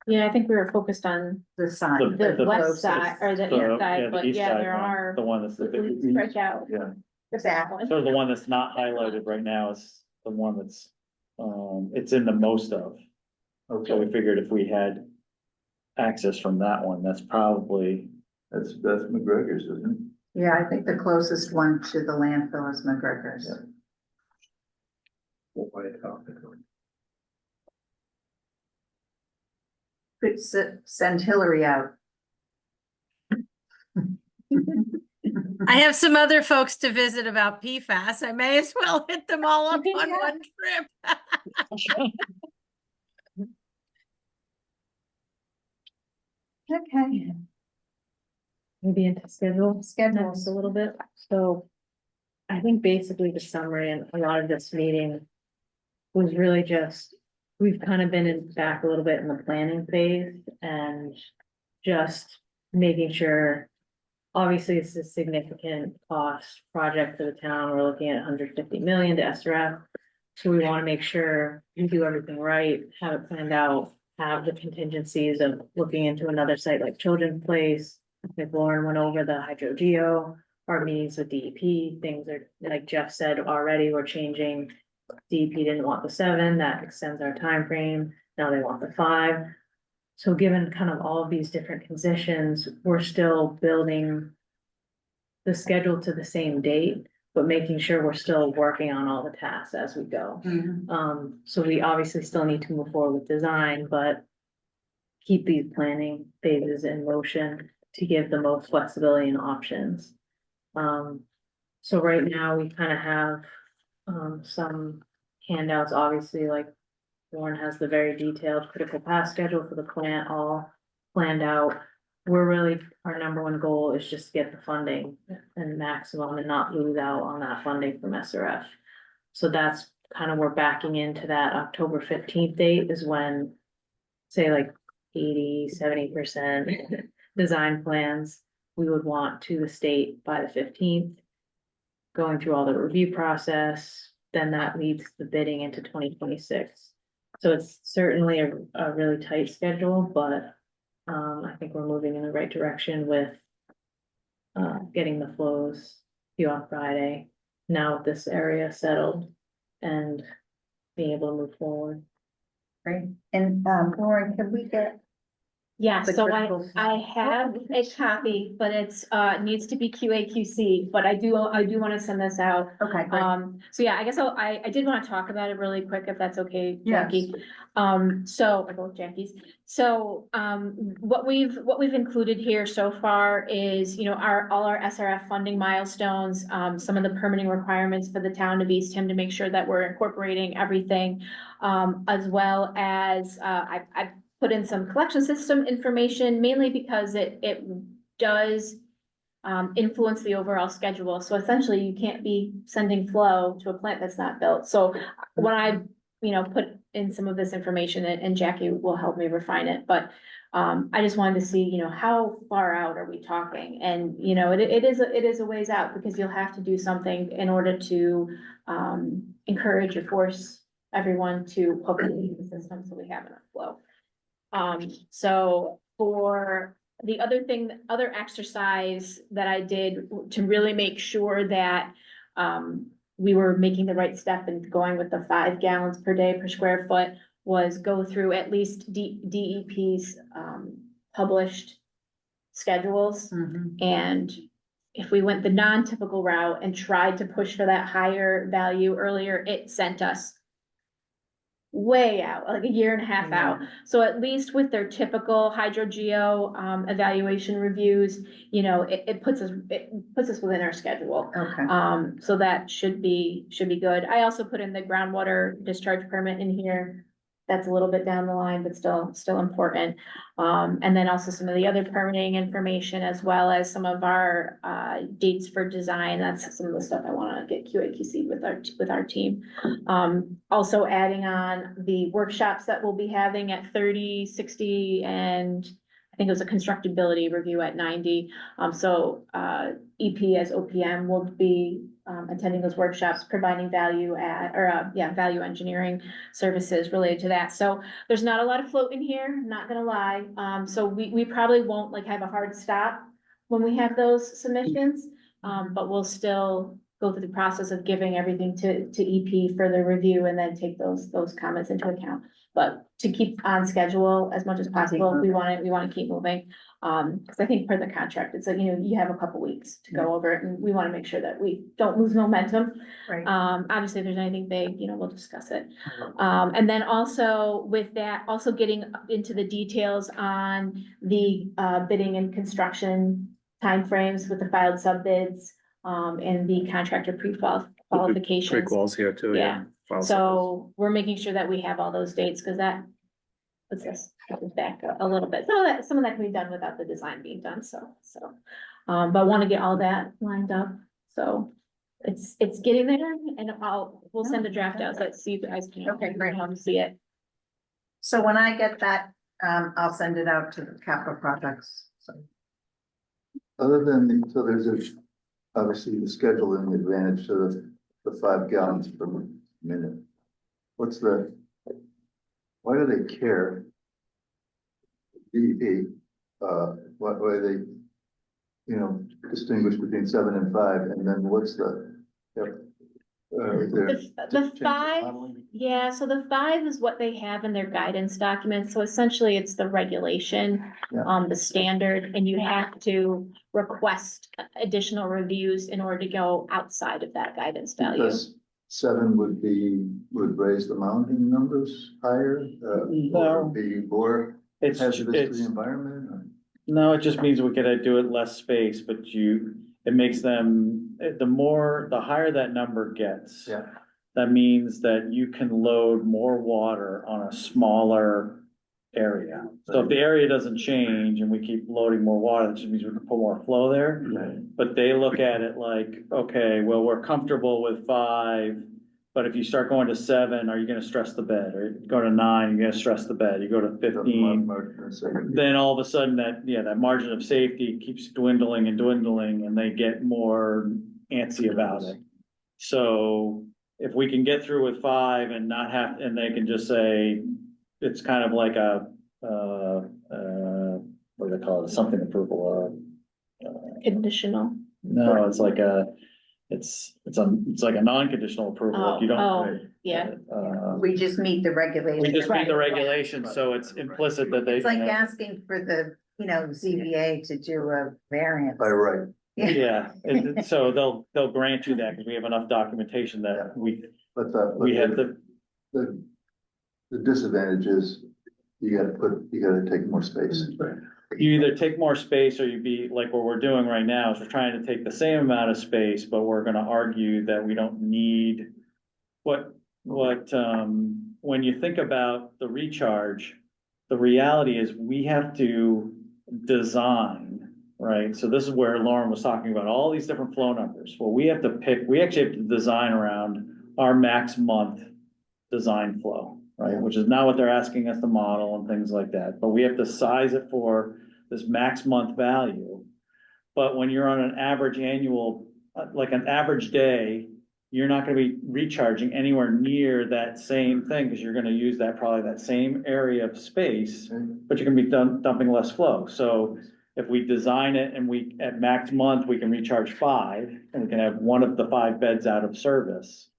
Yeah, I think we were focused on The sign. the west closest. side or the So, east yeah, side, the but east yeah, side there one, are. the one that's We stretch out Yeah. the back one. So the one that's not highlighted right now is the one that's, it's in the most of. So we Okay, figured if we had access from that one, that's probably, that's McGregor's, isn't it? Yeah, I think the closest one to the landfill is McGregor's. Yeah. Could send Hillary out. I have some other folks to visit about PFAS. I may as well hit them all up on Yeah. one trip. Okay. Maybe into schedule. Schedules. Next a little bit, so. I think basically the summary and a lot of this meeting. Was really just, we've kind of been back a little bit in the planning phase and. Just making sure. Obviously, it's a significant cost project for the town, we're looking at 150 million to SRF. So we wanna make sure we do everything right, have it planned out, have the contingencies of looking into another site like Children's Place. I think Lauren went over the hydrogeo, our meetings with DEP, things are, like Jeff said already, we're changing. DEP didn't want the 7, that extends our time frame. Now they want the 5. So given kind of all of these different conditions, we're still building. The schedule to the same date, but making sure we're still working on all the tasks as we go. So we obviously still need to move forward with design, but. Keep these planning phases in motion to give the most flexibility and options. So right now we kind of have, some handouts, obviously, like. Warren has the very detailed critical path schedule for the plant all planned out. We're really, our number one goal is just to get the funding and maximum and not lose out on that funding from SRF. So that's kind of, we're backing into that October 15th date is when, say like, 70% design plans, we would want to the state by the 15th. Going through all the review process, then that leads the bidding into 2026. So it's certainly a really tight schedule, but I think we're moving in the right direction with getting the flows due on Friday, now with this area settled and being able to move forward. Great. And, Lauren, can we get, Yeah, The so critical- I have a copy, but it's, needs to be QA/QC, but I do wanna send this out. okay, great. So yeah, I guess I did wanna talk about it really quick, if that's okay, Yes. Jackie. So, both Jackies. So, what we've included here so far is, you know, all our SRF funding milestones, some of the permitting requirements for the town of Eastham to make sure that we're incorporating everything. As well as, I put in some collection system information, mainly because it does influence the overall schedule. So essentially, you can't be sending flow to a plant that's not built. So when I, you know, put in some of this information, and Jackie will help me refine it, but I just wanted to see, you know, how far out are we talking? And, you know, it is a ways out, because you'll have to do something in order to encourage or force everyone to hook into the system so we have enough flow. So for the other exercise that I did to really make sure that, we were making the right step and going with the 5 gallons per day per square foot, was go through at least DEP's, published schedules. Mhm. And if we went the non-typical route and tried to push for that higher value earlier, it sent us way out, like a year and a half out. So at least with their typical hydrogeo evaluation reviews, you know, it puts us within our schedule. Okay, So that should be good. I also put in the groundwater discharge permit in here. That's a little bit down the line, but still important. And then also some of the other permitting information, as well as some of our dates for design. That's some of the stuff I wanna get QA/QC with our team. Also adding on the workshops that we'll be having at 30, 60, and I think it was a constructability review at 90. So EP as OPM will be attending those workshops, providing value engineering services related to that. So there's not a lot of float in here, not gonna lie. So we probably won't like have a hard stop when we have those submissions. But we'll still go through the process of giving everything to EP for the review, and then take those comments into account. But to keep on schedule as much as possible, we wanna keep moving. Cause I think per the contract, it's like, you know, you have a couple weeks to go over it, and we wanna make sure that we don't lose momentum. right. Obviously, if there's anything big, you know, we'll discuss it. And then also with that, also getting into the details on the bidding and construction timeframes with the filed sub bids, and the contractor pre-qualifications. Prequels here too, yeah. File So we're making sure that we have all those dates, because that puts us back a little bit. Some of that can be done without the design being done, so. But I want to get all that lined up, so it's getting there, and we'll send a draft out, so you guys can. Okay, great. See it. So when I get that, I'll send it out to the capital projects, so. Other than, so there's obviously the schedule and the advantage to the 5 gallons per minute. Why do they care? DEP, why they, you know, distinguish between 7 and 5, and then what's the, is there The change in 5, modeling? yeah, so the 5 is what they have in their guidance document, so essentially it's the regulation, Yeah. the standard, and you have to request additional reviews in order to go outside of that guidance value. Because 7 would raise the mounting numbers higher, or No. be more It's, hazardous to the it's, environment, or? no, it just means we could do it less space, but it makes them, the higher that number gets. Yeah. That means that you can load more water on a smaller area. So if the area doesn't change and we keep loading more water, that just means we can put more flow there. Right. But they look at it like, okay, well, we're comfortable with 5, But if you start going to 7, are you gonna stress the bed? Or you go to 9, you're gonna stress the bed. You go to 15, then all of a sudden that margin of safety keeps dwindling and dwindling, and they get more antsy about it. So if we can get through with 5 and not have, and they can just say, it's kind of like a, what do they call it, something approval, Conditional. no, it's like it's like a non-conditional approval, like you don't. Yeah. We just meet the regulations. We just meet the Right. regulations, so it's implicit that they. It's like asking for the, ZBA to do a variance. By right. Yeah, so they'll grant you that, because we have enough documentation that we But have the, the disadvantage is you gotta take more space. you either take more space or you be, like what we're doing right now, is we're trying to take the same amount of space, but we're gonna argue that we don't need when you think about the recharge, the reality is we have to design, right? So this is where Lauren was talking about all these different flow numbers. Well, we actually have to design around our max month design flow, right? Which is not what they're asking us to model and things like that, but we have to size it for this max month value. But when you're on an average annual, like an average day, you're not gonna be recharging anywhere near that same thing, because you're gonna use probably that same area of space, but you're gonna be dumping less flow. So if we design it and at max month, we can recharge 5, and we can have one of the 5 beds out of service.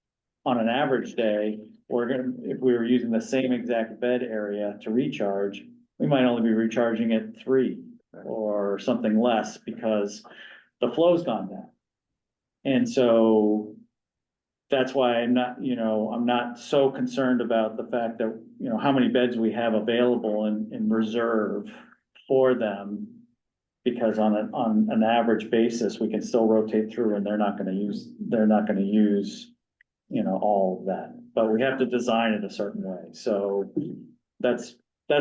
On an average day, if we were using the same exact bed area to recharge, we might only be recharging at 3 or something less, because the flow's gone down. And so that's why I'm not so concerned about the fact that, how many beds we have available in reserve for them. Because on an average basis, we can still rotate through, and they're not gonna use, all of that. But we have to design it a certain way, so that's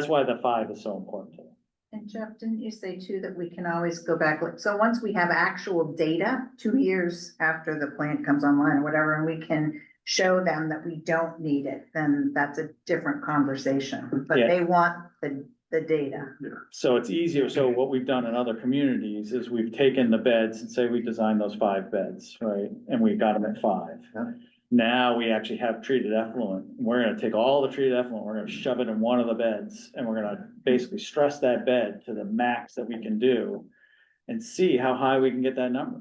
why the 5 is so important to me. And Jeff, didn't you say too that we can always go back, so once we have actual data, 2 years after the plant comes online or whatever, and we can show them that we don't need it, then that's a different conversation, but Yeah. they want the data. So it's easier, so what we've done in other communities is we've taken the beds and say we designed those 5 beds, right? And we got them at 5. Yeah. Now we actually have treated effluent. We're gonna take all the treated effluent, we're gonna shove it in one of the beds, and we're gonna basically stress that bed to the max that we can do and see how high we can get that number.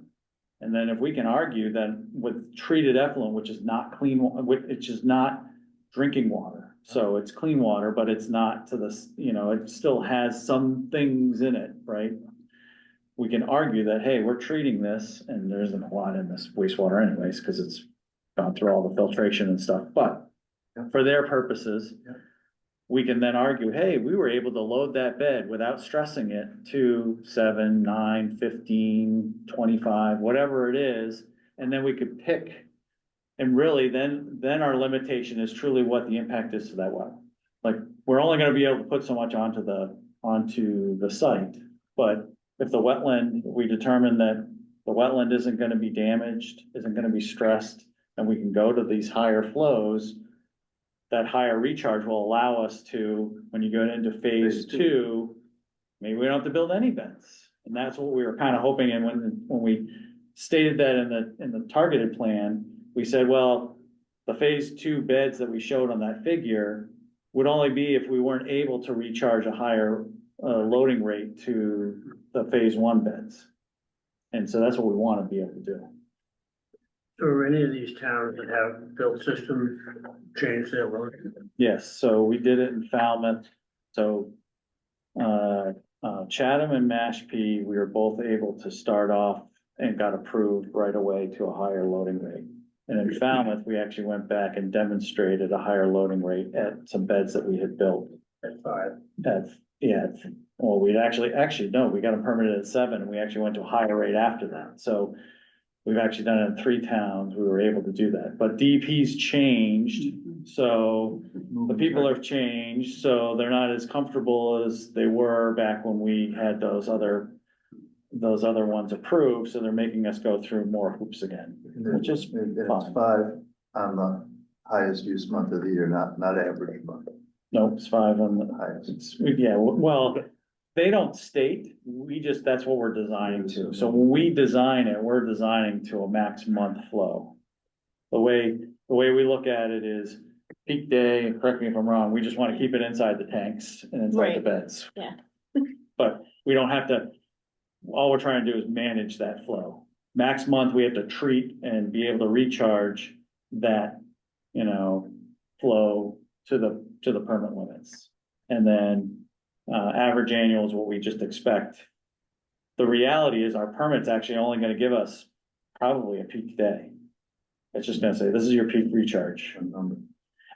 And then if we can argue that with treated effluent, which is not clean, which is not drinking water, so it's clean water, but it's not to this, it still has some things in it, right? We can argue that, hey, we're treating this, and there isn't a lot in this wastewater anyways, because it's gone through all the filtration and stuff, but for their purposes, we can then argue, hey, we were able to load that bed without stressing it to 7, 9, 15, 25, whatever it is, and then we could pick. And really, then our limitation is truly what the impact is to that well. Like, we're only gonna be able to put so much onto the site, but if we determine that the wetland isn't gonna be damaged, isn't gonna be stressed, and we can go to these higher flows, that higher recharge will allow us to, when you go into phase 2, maybe we don't have to build any beds. And that's what we were kind of hoping, and when we stated that in the targeted plan, we said, well, the phase 2 beds that we showed on that figure would only be if we weren't able to recharge a higher loading rate to the phase 1 beds. And so that's what we want to be able to do. So are any of these towns that have built systems change their road? Yes, so we did it in Falmouth, so Chatham and Mashpee, we were both able to start off and got approved right away to a higher loading rate. And in Falmouth, we actually went back and demonstrated a higher loading rate at some beds that we had built. At 5. Well, we no, we got them permitted at 7, and we actually went to a higher rate after that, so we've actually done it in 3 towns, we were able to do that, but DEP's changed, so the people have changed, so they're not as comfortable as they were back when we had those other ones approved, so they're making us go through more hoops again, which is And it's fine. 5 on highest use month of the year, not average month, Nope, it's 5 on the, highest. yeah, well, they don't state, that's what we're designing to. So when we design it, we're designing to a max month flow. The way we look at it is peak day, and correct me if I'm wrong, we just want to keep it inside the tanks and inside the Right. beds. Yeah. But we don't have to, all we're trying to do is manage that flow. Max month, we have to treat and be able to recharge that, flow to the permit limits. And then, average annual is what we just expect. The reality is our permit's actually only gonna give us probably a peak day. It's just gonna say, this is your peak recharge.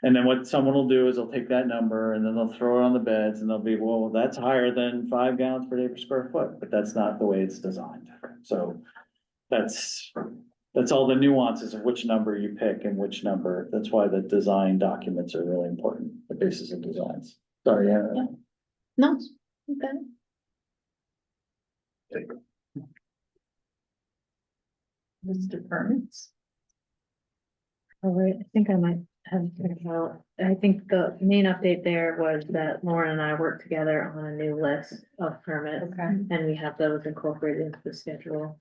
And then what someone will do is they'll take that number and then they'll throw it on the beds and they'll be, well, that's higher than 5 gallons per day per square foot, but that's not the way it's designed. So that's all the nuances of which number you pick and which number. That's why the design documents are really important, the basis of designs. Sorry, yeah. Yeah. No, okay. Mr. Permits. All right, I think I might have figured out, I think the main update there was that Lauren and I worked together on a new list of permits. Okay. And we have those incorporated into the schedule.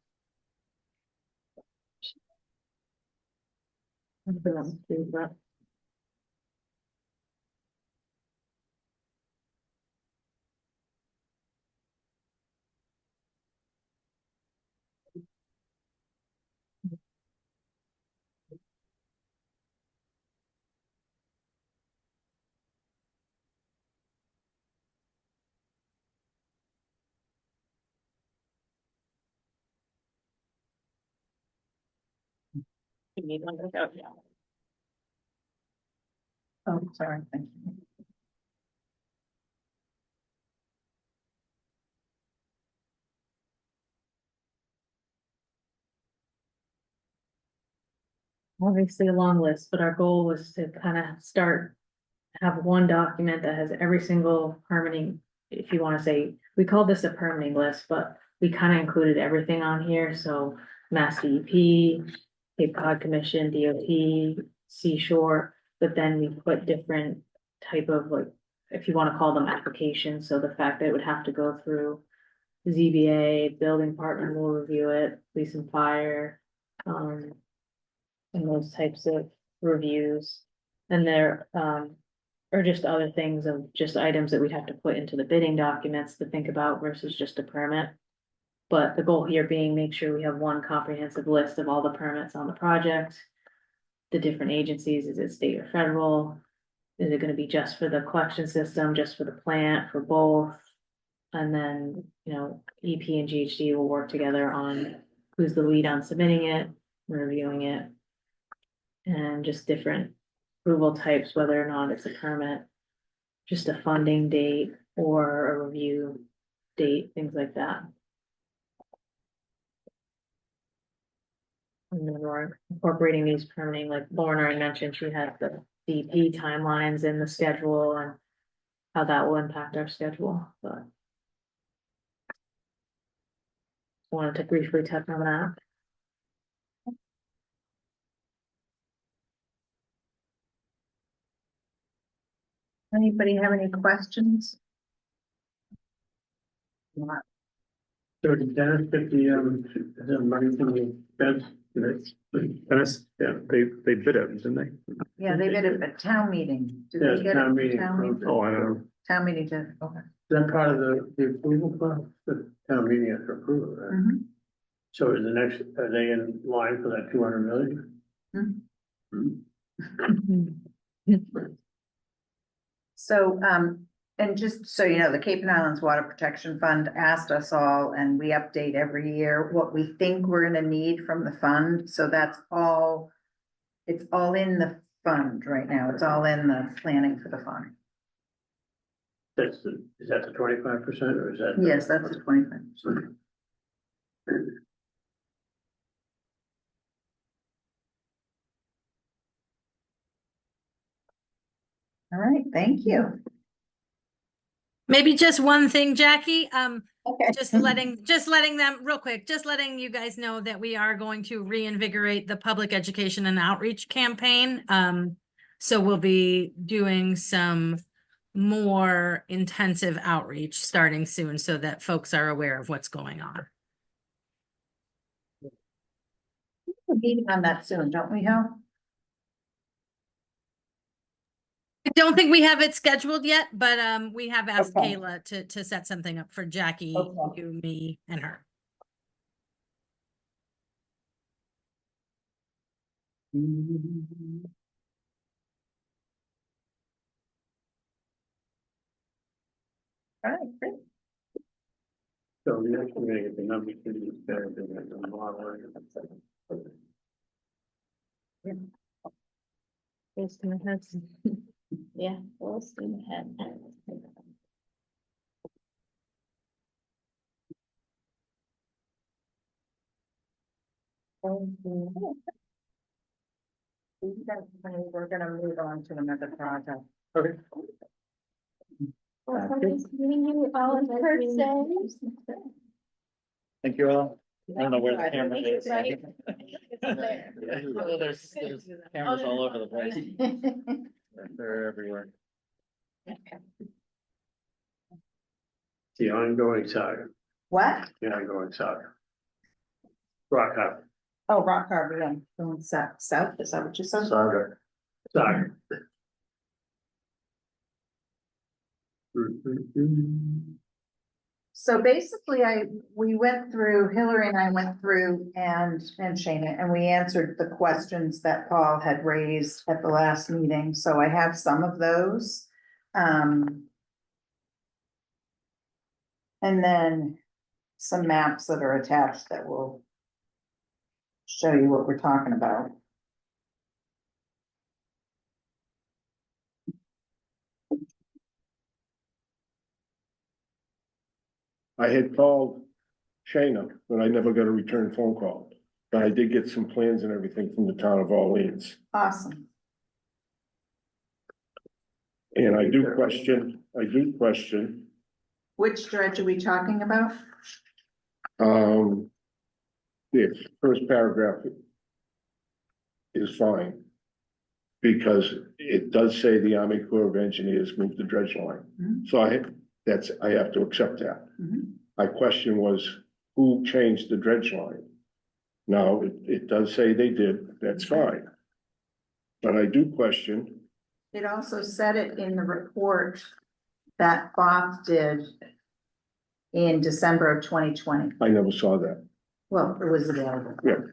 You need one to go. Oh, sorry, thank you. Obviously a long list, but our goal was to kind of have one document that has every single permitting, if you want to say, we called this a permitting list, but we kind of included everything on here, so Mass DEP, Cape Cod Commission, DOT, Seashore, but then we put different type of, like, if you want to call them applications, so the fact that it would have to go through ZBA, building department will review it, police and fire, and those types of reviews. And there, are just other things of just items that we'd have to put into the bidding documents to think about versus just a permit. But the goal here being, make sure we have one comprehensive list of all the permits on the project. The different agencies, is it state or federal? Is it gonna be just for the collection system, just for the plant, for both? And then, EP and GHD will work together on who's the lead on submitting it, reviewing it. And just different approval types, whether or not it's a permit, just a funding date or a review date, things like that. And then we're incorporating these permitting, like Lauren already mentioned, she has the DP timelines in the schedule and how that will impact our schedule, but wanted to briefly touch on that. Anybody have any questions? Not. So did Dennis get the money from the beds? Dennis, yeah, they bid it, didn't they? Yeah, they did a town meeting. Did Yeah, they get town it? meeting. Oh, I don't know. Town meeting did, okay. Is that part of the approval process? The town meeting has to approve it, right? Mhm. So is are they in line for that 200 million? So, and just so you know, the Cape and Islands Water Protection Fund asked us all, and we update every year what we think we're gonna need from the fund, so that's all. It's all in the fund right now, it's all in the planning for the fund. Is that the 25% or is that? Yes, that's the 25%. All right, thank you. Maybe just one thing, Jackie, Okay. just letting them real quick, just letting you guys know that we are going to reinvigorate the public education and outreach campaign. So we'll be doing some more intensive outreach starting soon so that folks are aware of what's going on. We're meeting on that soon, don't we, Hal? I don't think we have it scheduled yet, but we have asked Okay. Kayla to set something up for Jackie, Okay. you, me, and her. All right, great. So the next thing, the numbers can be better than the modeling. Full steam ahead. Yeah, full steam ahead. We're gonna move on to another project. Okay. Well, nice meeting you all in person. Thank you all. I don't know where the camera is. Right. Yeah, there's cameras all over the place. They're everywhere. The ongoing saga, What? the ongoing saga. Rock Harbor Oh, Rock Harbor, yeah, going south, is that what you said? Saga. saga. So basically, we went through, Hillary and I went through and Shana, and we answered the questions that Paul had raised at the last meeting, so I have some of those. And then some maps that are attached that will show you what we're talking about. I had called Shana, but I never got a return phone call. But I did get some plans and everything from the town of Orleans. Awesome. And I do question, Which dredge are we talking about? the first paragraph is fine. Because it does say the Army Corps of Engineers moved the dredge line. Mhm. So I have to accept that. Mhm. My question was, who changed the dredge line? Now, it does say they did, that's fine. But I do question, It also said it in the report that Bob did in December of 2020. I never saw that. Well, it was available. Yeah.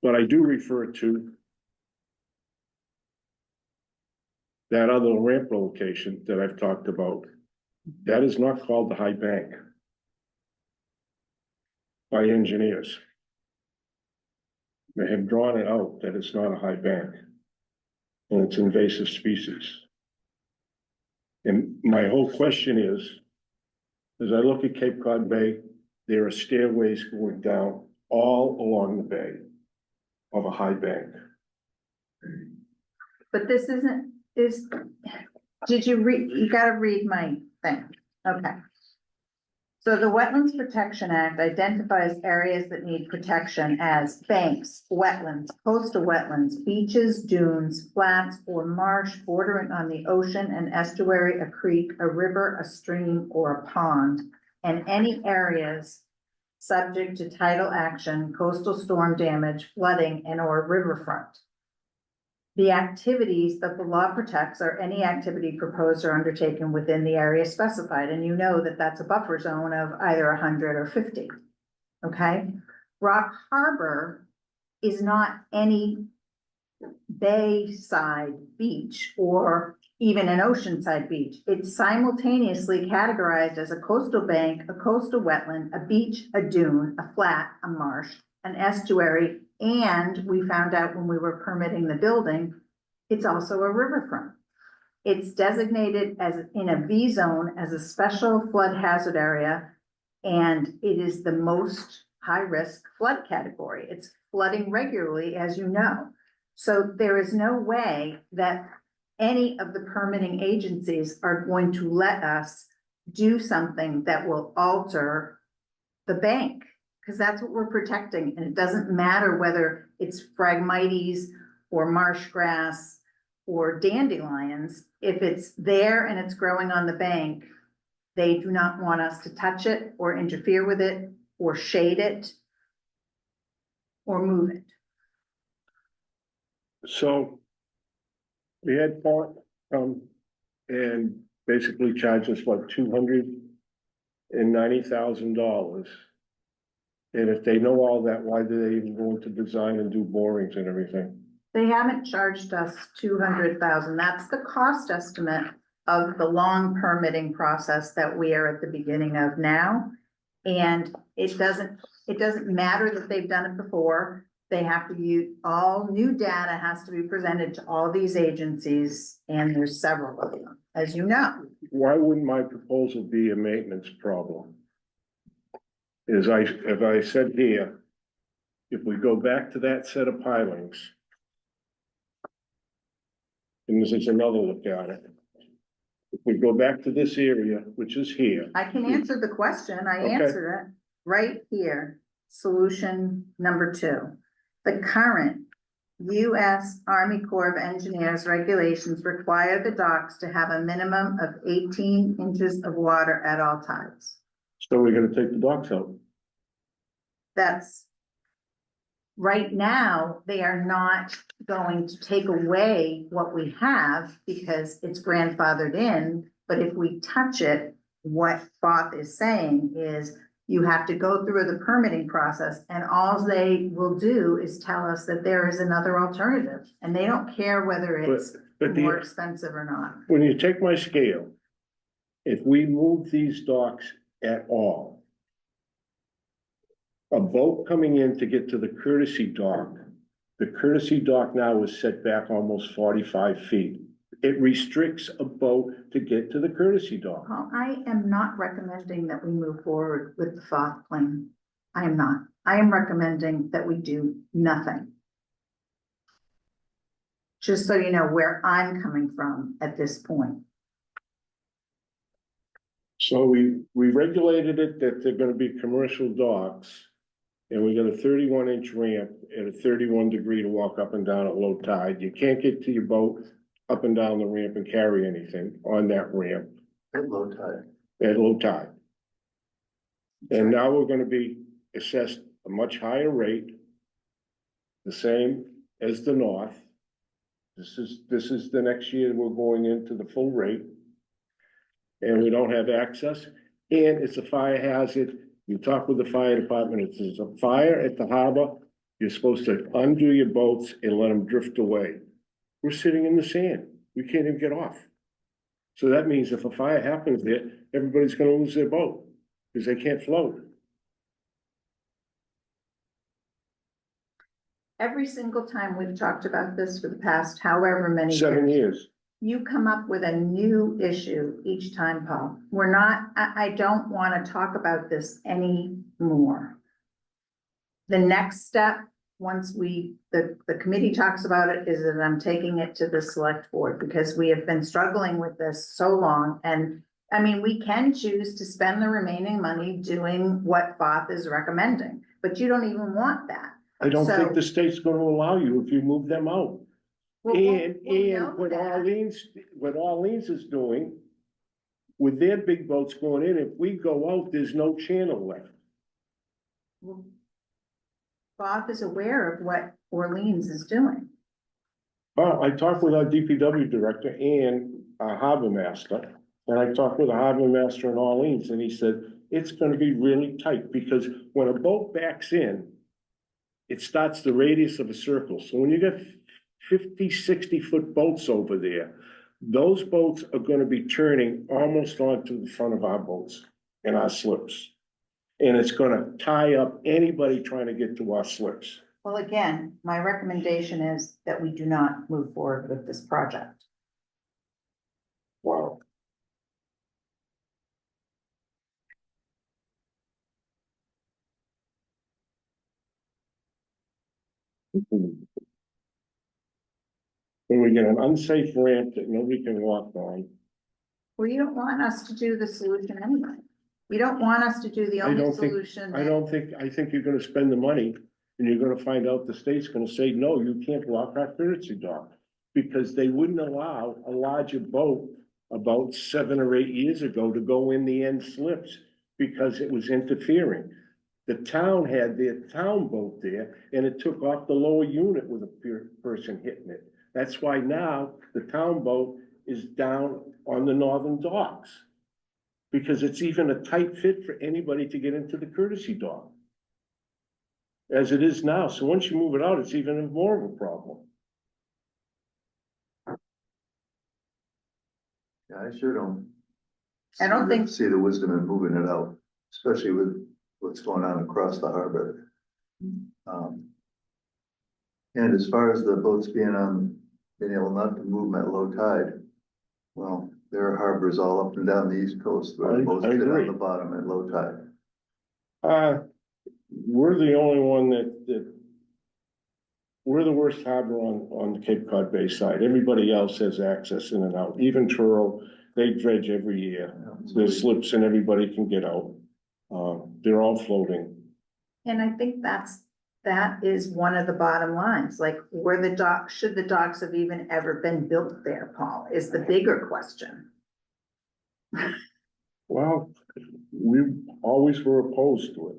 But I do refer to that other ramp location that I've talked about. That is not called the high bank by engineers. They have drawn it out that it's not a high bank. And it's invasive species. And my whole question is, as I look at Cape Cod Bay, there are stairways going down all along the bay of a high bank. But this did you read, you gotta read my thing, okay. So the Wetlands Protection Act identifies areas that need protection as banks, wetlands, coastal wetlands, beaches, dunes, flats, or marsh bordering on the ocean, an estuary, a creek, a river, a stream, or a pond, and any areas subject to tidal action, coastal storm damage, flooding, and or riverfront. The activities that the law protects are any activity proposed or undertaken within the area specified, and you know that that's a buffer zone of either 100 or 50. Okay? Rock Harbor is not any bayside beach or even an oceanside beach. It's simultaneously categorized as a coastal bank, a coastal wetland, a beach, a dune, a flat, a marsh, an estuary, and we found out when we were permitting the building, it's also a riverfront. It's designated as in a V zone as a special flood hazard area, and it is the most high-risk flood category. It's flooding regularly, as you know. So there is no way that any of the permitting agencies are going to let us do something that will alter the bank, because that's what we're protecting. And it doesn't matter whether it's Phragmites or marsh grass or dandelions, if it's there and it's growing on the bank, they do not want us to touch it or interfere with it or shade it or move it. So we had Fort come and basically charge us what, $290,000. And if they know all that, why do they even go into design and do borings and everything? They haven't charged us 200,000. That's the cost estimate of the long permitting process that we are at the beginning of now. And it doesn't matter that they've done it before. They have to use, all new data has to be presented to all these agencies, and there's several of them, as you know. Why wouldn't my proposal be a maintenance problem? As I said here, if we go back to that set of pilings, and this is another look at it. If we go back to this area, which is here, I can answer the question. I Okay. answered it right here. Solution number 2. The current U.S. Army Corps of Engineers regulations require the docks to have a minimum of 18 inches of water at all times. so we're gonna take the docks out. That's, right now, they are not going to take away what we have because it's grandfathered in. But if we touch it, what FOF is saying is you have to go through the permitting process, and all they will do is tell us that there is another alternative. And they don't care whether it's But more the, expensive or not. when you take my scale, if we move these docks at all, a boat coming in to get to the courtesy dock, the courtesy dock now is set back almost 45 feet. It restricts a boat to get to the courtesy dock. Well, I am not recommending that we move forward with the FOF plan. I am not. I am recommending that we do nothing. Just so you know where I'm coming from at this point. So we regulated it that they're gonna be commercial docks. And we got a 31-inch ramp at a 31 degree to walk up and down at low tide. You can't get to your boat up and down the ramp and carry anything on that ramp At low tide. at low tide. And now we're gonna be assessed a much higher rate, the same as the north. This is the next year we're going into the full rate. And we don't have access, and it's a fire hazard. You talk with the fire department, if there's a fire at the harbor, you're supposed to undo your boats and let them drift away. We're sitting in the sand. We can't even get off. So that means if a fire happens there, everybody's gonna lose their boat because they can't float. Every single time we've talked about this for the past however many 7 years, years. you come up with a new issue each time, Paul. We're not, I don't want to talk about this anymore. The next step, once the committee talks about it, is that I'm taking it to the select board because we have been struggling with this so long. And I mean, we can choose to spend the remaining money doing what FOF is recommending, but you don't even want that. I don't think So- the state's gonna allow you if you move them out. We'll And know what that. Orleans is doing with their big boats going in, if we go out, there's no channel left. Bob is aware of what Orleans is doing. Well, I talked with our DPW director and our harbor master, and I talked with the harbor master in Orleans, and he said, it's gonna be really tight, because when a boat backs in, it starts the radius of a circle, so when you got 50, 60-foot boats over there, those boats are gonna be turning almost onto the front of our boats and our slips. And it's gonna tie up anybody trying to get to our slips. Well, again, my recommendation is that we do not move forward with this project. Wow. When we get an unsafe ramp that nobody can walk on, Well, you don't want us to do the solution anyway. You don't want us to do the I only don't think- solution. I think you're gonna spend the money And you're gonna find out the state's gonna say, no, you can't block our courtesy dock. Because they wouldn't allow a larger boat about 7 or 8 years ago to go in the end slips because it was interfering. The town had their town boat there and it took off the lower unit with a person hitting it. That's why now the town boat is down on the northern docks. Because it's even a tight fit for anybody to get into the courtesy dock. As it is now, so once you move it out, it's even more of a problem. Yeah, I sure don't. I don't think- See the wisdom in moving it out, especially with what's going on across the harbor. And as far as the boats being able not to move them at low tide, well, there are harbors all up and down the east coast where I boats sit agree. on the bottom at low tide. We're the only one that we're the worst harbor on the Cape Cod Bay side. Everybody else has access in and out. Even Truro, they dredge every year. There's slips and everybody can get out. They're all floating. And I think that is one of the bottom lines, like where the dock, should the docks have even ever been built there, Paul, is the bigger question. Well, we always were opposed to it.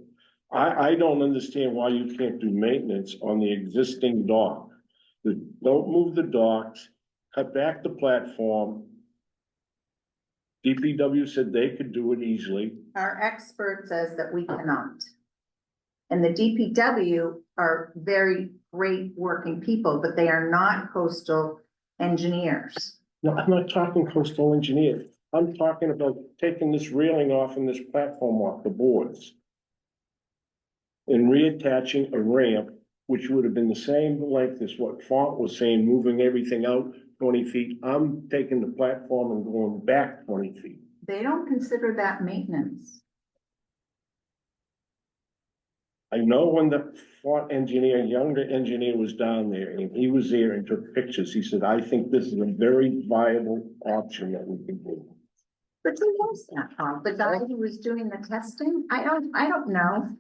I don't understand why you can't do maintenance on the existing dock. Don't move the docks, cut back the platform. DPW said they could do it easily. Our expert says that we cannot. And the DPW are very great working people, but they are not coastal engineers. No, I'm not talking coastal engineer. I'm talking about taking this railing off and this platform off the boards. And reattaching a ramp, which would have been the same length as what Font was saying, moving everything out 20 feet. I'm taking the platform and going back 20 feet. They don't consider that maintenance. I know when the Font engineer, younger engineer was down there and he was there and took pictures. He said, I think this is a very viable option that we can do. But who was that, Paul? The guy who was doing the testing? I don't know.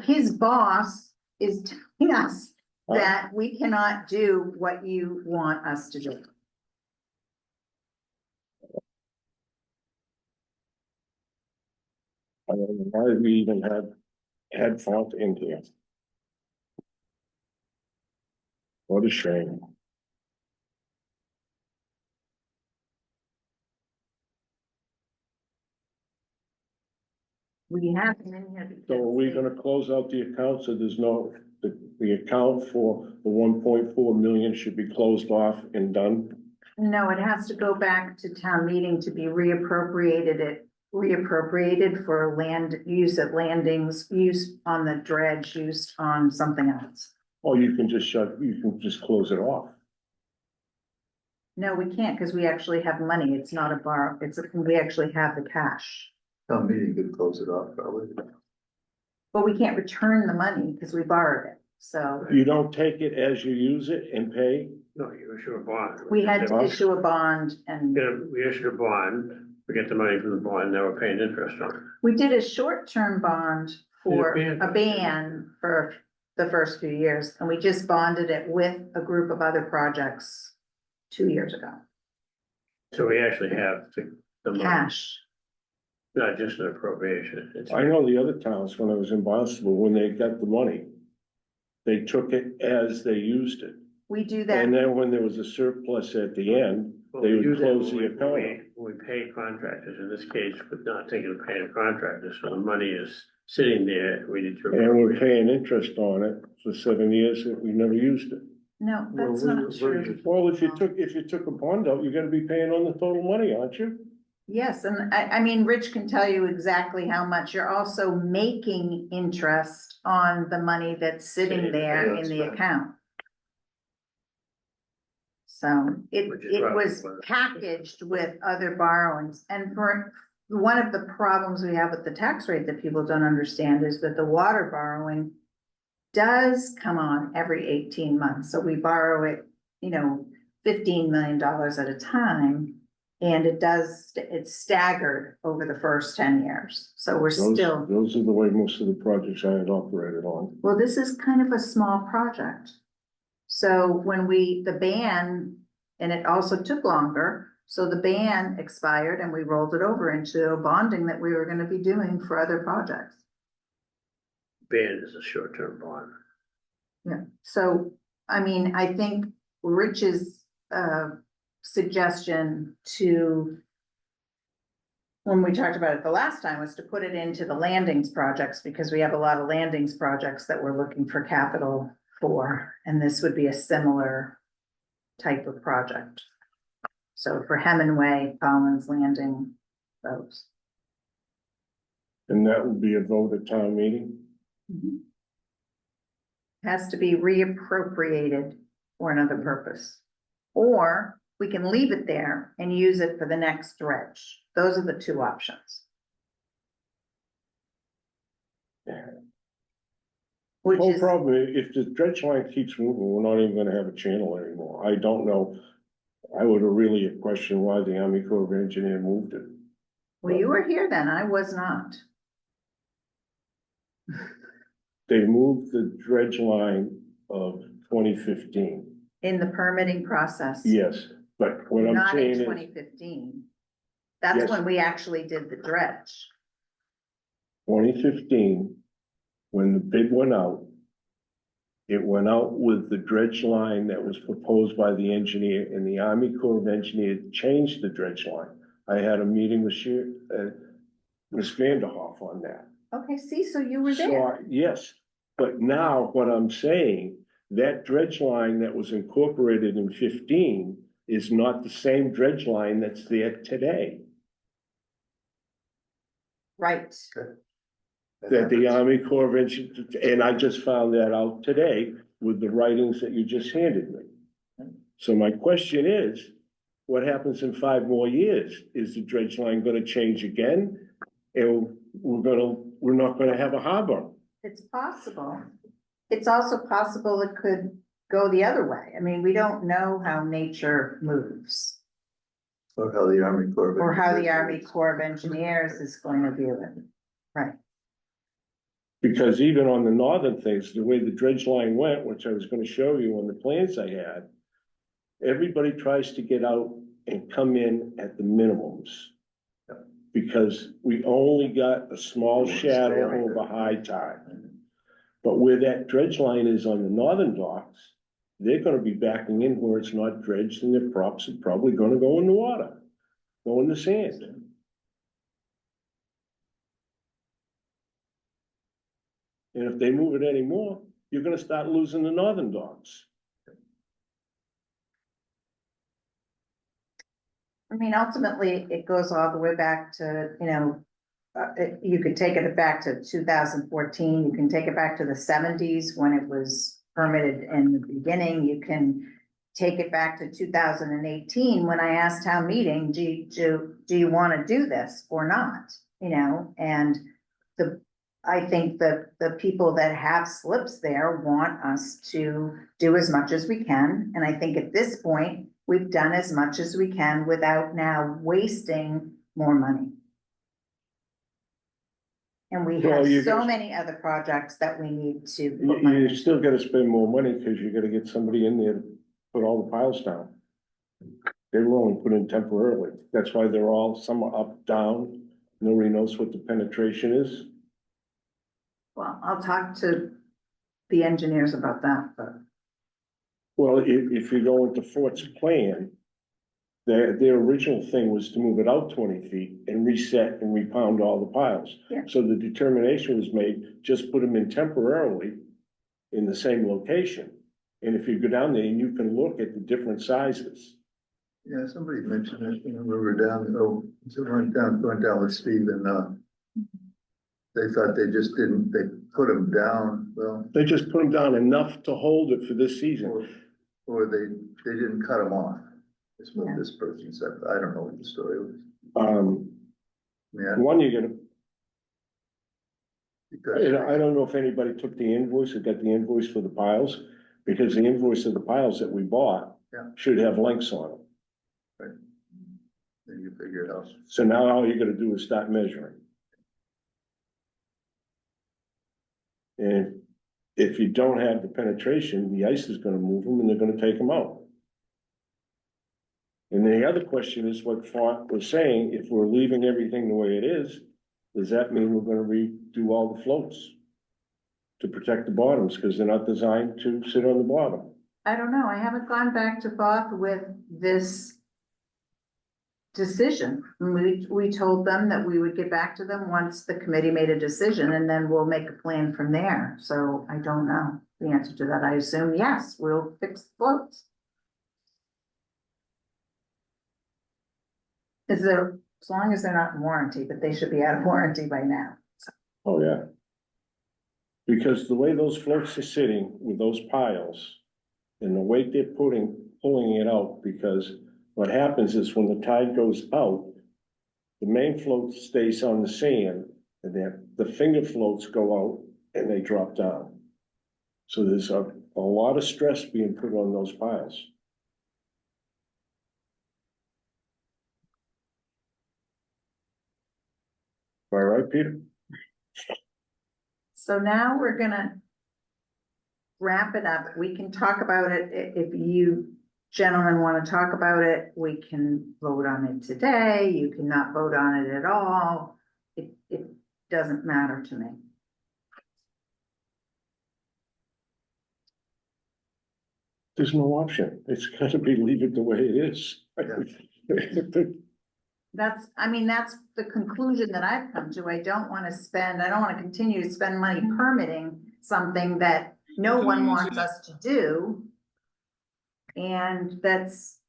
His boss is telling us that we cannot do what you want us to do. I don't know why we even had Font in here. What a shame. We have him in here. So are we gonna close out the account so there's no, the account for the 1.4 million should be closed off and done? No, it has to go back to town meeting to be reappropriated for land use at landings, use on the dredge, used on something else. Or you can just close it off. No, we can't because we actually have money. It's not a borrow, we actually have the cash. Town meeting could close it off probably. But we can't return the money because we borrowed it, so You don't take it as you use it and pay? No, you issue a bond. we had to issue a bond and We issued a bond, we get the money from the bond, now we're paying interest on it. we did a short-term bond for Yeah, ban. a ban for the first few years, and we just bonded it with a group of other projects 2 years ago. So we actually have the money, Cash. not just an appropriation. It's I know the other towns, when I was in Barnstable, when they got the money, they took it as they used it. We do And that, then when there was a surplus at the end, Well, they we would do that close when the we- account. when we pay contractors, in this case, we're not thinking of paying a contractor, so the money is sitting there, we need to. And we're paying interest on it for 7 years that we never used it. no, that's Well, not true. Well, if you took a bond out, you're gonna be paying on the total money, aren't you? Yes, and I mean, Rich can tell you exactly how much. You're also making interest on the money that's sitting there in the account. So it Which is was probably- packaged with other borrowings. And for one of the problems we have with the tax rate that people don't understand is that the water borrowing does come on every 18 months. So we borrow it, $15 million at a time. And it's staggered over the first 10 years, so we're still, Those are the way most of the projects I had operated on. well, this is kind of a small project. So when the ban, and it also took longer, so the ban expired and we rolled it over into a bonding that we were gonna be doing for other projects. Ban is a short-term bond. Yeah, so, I mean, I think Rich's, suggestion when we talked about it the last time, was to put it into the landings projects, because we have a lot of landings projects that we're looking for capital for, and this would be a similar type of project. So for Hemingway, Collins Landing, those. And that would be a vote at town meeting? Has to be reappropriated for another purpose. Or we can leave it there and use it for the next dredge. Those are the two options. Which Whole is, problem, if the dredge line keeps moving, we're not even gonna have a channel anymore. I don't know. I would have really questioned why the Army Corps of Engineers moved it. well, you were here then, I was not. They moved the dredge line of 2015. In the permitting process. Yes, but what I'm Not saying in is, 2015. That's Yes. when we actually did the dredge. 2015, when the bid went out, it went out with the dredge line that was proposed by the engineer, and the Army Corps of Engineers changed the dredge line. I had a meeting with Ms. Vanderhoff on that. Okay, see, so you were So, there. yes, but now what I'm saying, that dredge line that was incorporated in 15 is not the same dredge line that's there today. Right. That the Army Corps of Engineers, and I just found that out today with the writings that you just handed me. So my question is, what happens in 5 more years? Is the dredge line gonna change again? And we're not gonna have a harbor. It's possible. It's also possible it could go the other way. I mean, we don't know how nature moves, Or how the Army Corps of or how the Engineers- Army Corps of Engineers is going to view it. Right. Because even on the northern things, the way the dredge line went, which I was gonna show you on the plans I had, everybody tries to get out and come in at the minimums. Because we only got a small shadow over high tide. But where that dredge line is on the northern docks, they're gonna be backing in where it's not dredged, and their props are probably gonna go in the water, go in the sand. And if they move it anymore, you're gonna start losing the northern docks. I mean, ultimately, it goes all the way back to, you could take it back to 2014, you can take it back to the 70s when it was permitted in the beginning, you can take it back to 2018 when I asked town meeting, do you want to do this or not? And I think that the people that have slips there want us to do as much as we can, and I think at this point, we've done as much as we can without now wasting more money. And we Well, have you so guys- many other projects that we need to You, put money you into. still gotta spend more money, cause you gotta get somebody in there to put all the piles down. They were only put in temporarily, that's why they're all, some are up, down, nobody knows what the penetration is. Well, I'll talk to the engineers about that, but Well, if you go into Fort's plan, their original thing was to move it out 20 feet and reset and repound all the piles. Yeah. So the determination was made, just put them in temporarily in the same location. And if you go down there and you can look at the different sizes. Yeah, somebody mentioned it, we were down, going down with Steve, and, they thought they just didn't, they put them down, well, They just put them down enough to hold it for this season. or they didn't cut them off. Is what Yeah. this person said, I don't know what the story was. Yeah, One, you're gonna, because, I don't know if anybody took the invoice or got the invoice for the piles, because the invoice of the piles that we bought Yeah. should have links on them. Right. Then you figure it out. So now all you gotta do is start measuring. And if you don't have the penetration, the ice is gonna move them and they're gonna take them out. And the other question is what Font was saying, if we're leaving everything the way it is, does that mean we're gonna redo all the floats? To protect the bottoms, because they're not designed to sit on the bottom. I don't know, I haven't gone back to Bob with this decision. We told them that we would get back to them once the committee made a decision, and then we'll make a plan from there. So I don't know the answer to that. I assume, yes, we'll fix the floats. Is there, as long as they're not in warranty, but they should be out of warranty by now. Oh, yeah. Because the way those floats are sitting with those piles and the weight they're pulling it out, because what happens is when the tide goes out, the main float stays on the sand and then the finger floats go out and they drop down. So there's a lot of stress being put on those piles. Am I right, Peter? So now we're gonna wrap it up. We can talk about it. If you gentlemen want to talk about it, we can vote on it today. You cannot vote on it at all. It doesn't matter to me. There's no option. It's gotta be leave it the way it is. That's, I mean, that's the conclusion that I've come to. I don't want to continue to spend money permitting something that no one wants us to do. And that's,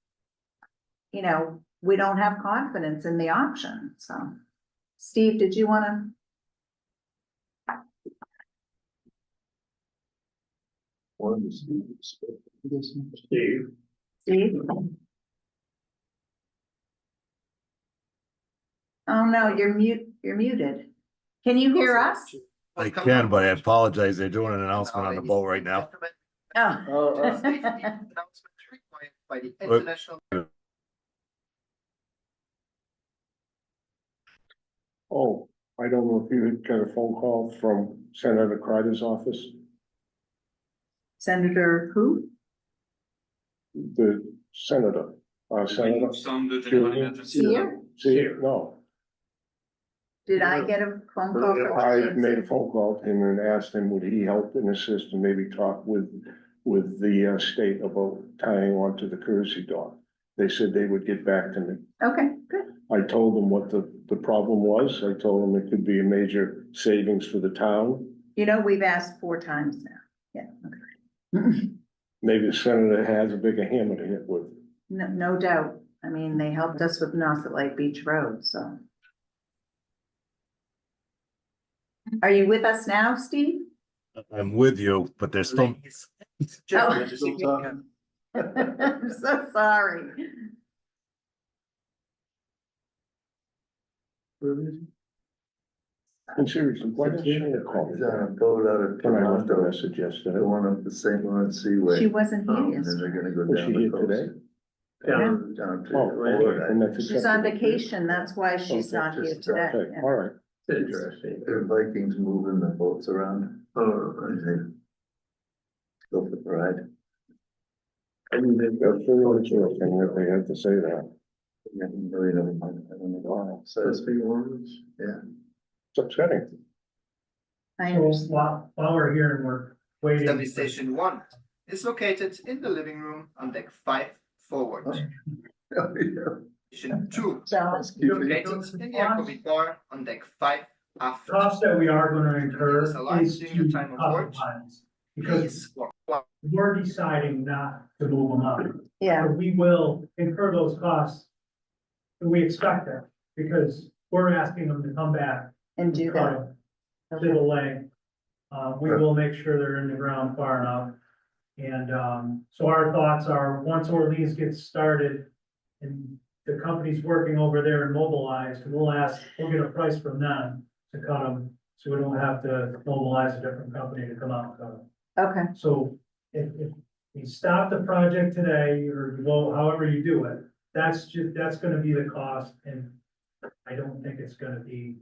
you know, we don't have confidence in the option, so. Steve, did you wanna? Steve, Steve? Oh, no, you're muted. Can you hear us? I can, but I apologize. They're doing an announcement on the boat right now. Oh. By the international. Oh, I don't know if you had got a phone call from Senator Crider's office, Senator who? the senator, Senator. Here? See, no, Did I get a phone call from? I made a phone call to him and asked him, would he help and assist and maybe talk with the state about tying on to the courtesy dock. They said they would get back to me. Okay, good. I told them what the problem was. I told them it could be a major savings for the town. You know, we've asked 4 times now. Yeah, okay. Maybe the senator has a bigger hammer to hit with. No doubt. I mean, they helped us with Nauset Lake Beach Road, so. Are you with us now, Steve? I'm with you, but there's still, Oh. I'm so sorry. And seriously, why didn't she call me? He's on a boat out of When I left a Toronto, message yesterday. going up the St. Lawrence Seaway. She wasn't here And then yesterday. they're gonna go Was down she the here coast. today? Down to Oh, Florida. and that's She's on acceptable. vacation, that's why she's Okay, not here just- today. Okay, Yeah. all right. interesting. They're Vikings moving the boats around. Oh, I see. Go for the ride. I mean, they've got pretty interesting that they have to say that. Yeah, really don't mind. I don't know. So it's big orders, yeah. It's upsetting. I understand. While we're here and we're waiting. Assembly Station 1 is located in the living room on deck 5 forward. Oh, yeah. Station 2 So, is located in the aquavit bar on deck 5 after. Cost that we are gonna incur Is allowed is during your to time of cover work. piles. Because Please walk. we're deciding not to move them up. yeah, So we will incur those costs. And we expect that, because we're asking them to come back. and do that. To the lake. We will make sure they're in the ground far enough. And, so our thoughts are, once Orleans gets started and the company's working over there and mobilized, we'll get a price from them to cut them. So we don't have to mobilize a different company to come out and cut them. Okay, So if we stop the project today, or you vote however you do it, that's gonna be the cost, and I don't think it's gonna be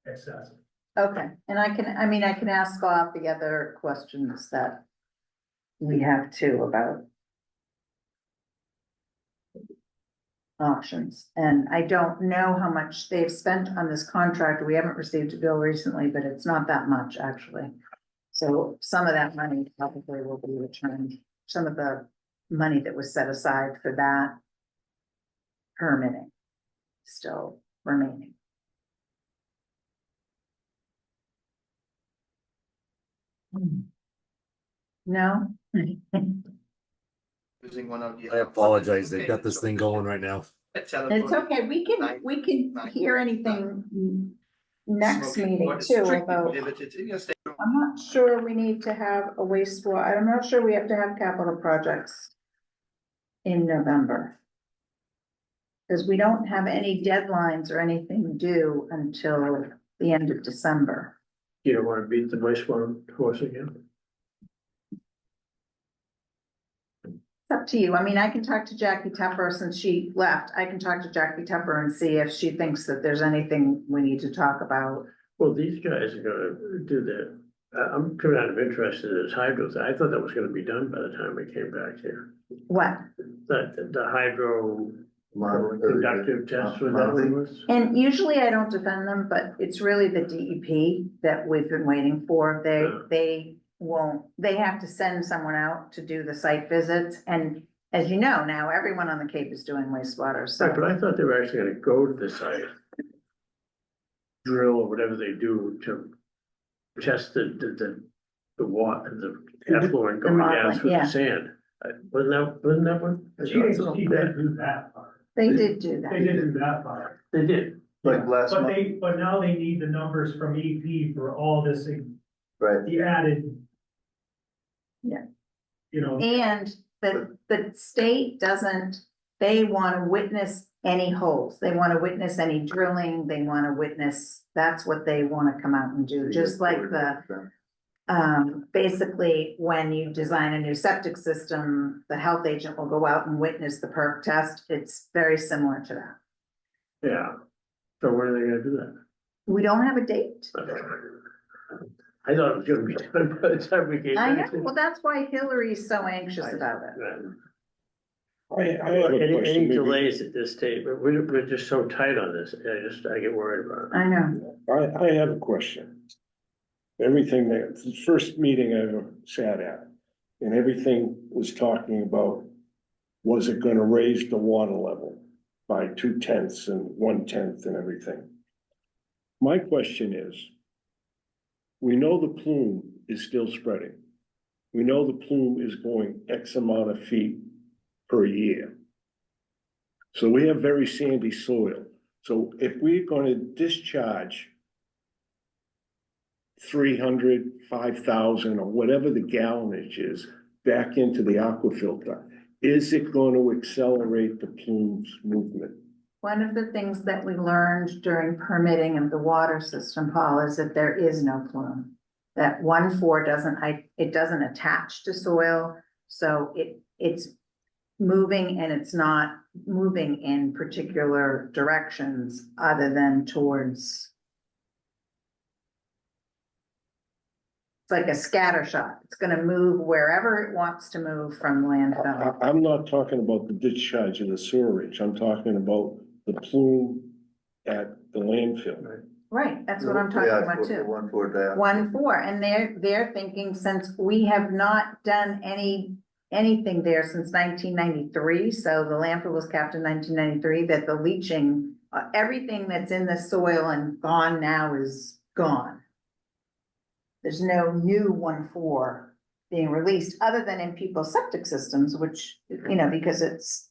excessive. Okay, and I can ask Scott the other questions that we have too about options, and I don't know how much they've spent on this contract. We haven't received a bill recently, but it's not that much actually. So some of that money probably will be returned, some of the money that was set aside for that permitting still remaining. No? Using one of the. I apologize, they've got this thing going right now. It's okay, we can hear anything next meeting too, although I'm not sure we need to have a wastewater, I'm not sure we have to have capital projects in November. Because we don't have any deadlines or anything due until the end of December. You don't wanna beat the wastewater horse again? It's up to you. I mean, I can talk to Jackie Tepper since she left. I can talk to Jackie Tepper and see if she thinks that there's anything we need to talk about. Well, these guys are gonna do that. I'm kind of interested in this hydro thing. I thought that was gonna be done by the time we came back here. What? The hydro Modeling. conductive test with that one was. And usually I don't defend them, but it's really the DEP that we've been waiting for. They have to send someone out to do the site visits. And as you know, now everyone on the Cape is doing wastewater, so. Right, but I thought they were actually gonna go to the site. Drill or whatever they do to test the water, the effluent The going modeling, down through yeah. the sand. Wasn't that one? GHG did do that part. They did do that. They did do that part. They did. Like last But month, but now they need the numbers from EP for all this, right? the added. Yeah. You know, And the state doesn't, they want to witness any holes. They want to witness any drilling. They want to witness, that's what they want to come out and do, just like basically, when you design a new septic system, the health agent will go out and witness the perk test. It's very similar to that. Yeah. So when are they gonna do that? We don't have a date. I thought it was gonna be done by the time we came I know, back. well, that's why Hillary's so anxious about it. I have a Any question, maybe, delays at this stage, but we're just so tight on this. I get worried about it. I know. I have a question. Everything that, the first meeting I ever sat at, and everything was talking about, was it gonna raise the water level by 2/10 and 1/10 and everything? My question is, we know the plume is still spreading. We know the plume is going X amount of feet per year. So we have very sandy soil. So if we're gonna discharge 300, 5,000, or whatever the gallonage is, back into the aquafilter, is it going to accelerate the plume's movement? One of the things that we learned during permitting of the water system, Paul, is that there is no plume. That 1,4 it doesn't attach to soil, so it's moving and it's not moving in particular directions other than towards. It's like a scatter shot. It's gonna move wherever it wants to move from landfill. I'm not talking about the discharge of the sewerage. I'm talking about the plume at the landfill. Right, that's what I'm talking about too. 1,4 down. 1,4, and they're thinking, since we have not done anything there since 1993, so the landfill was capped in 1993, that the leaching, everything that's in the soil and gone now is gone. There's no new 1,4 being released, other than in people's septic systems, which, you know, because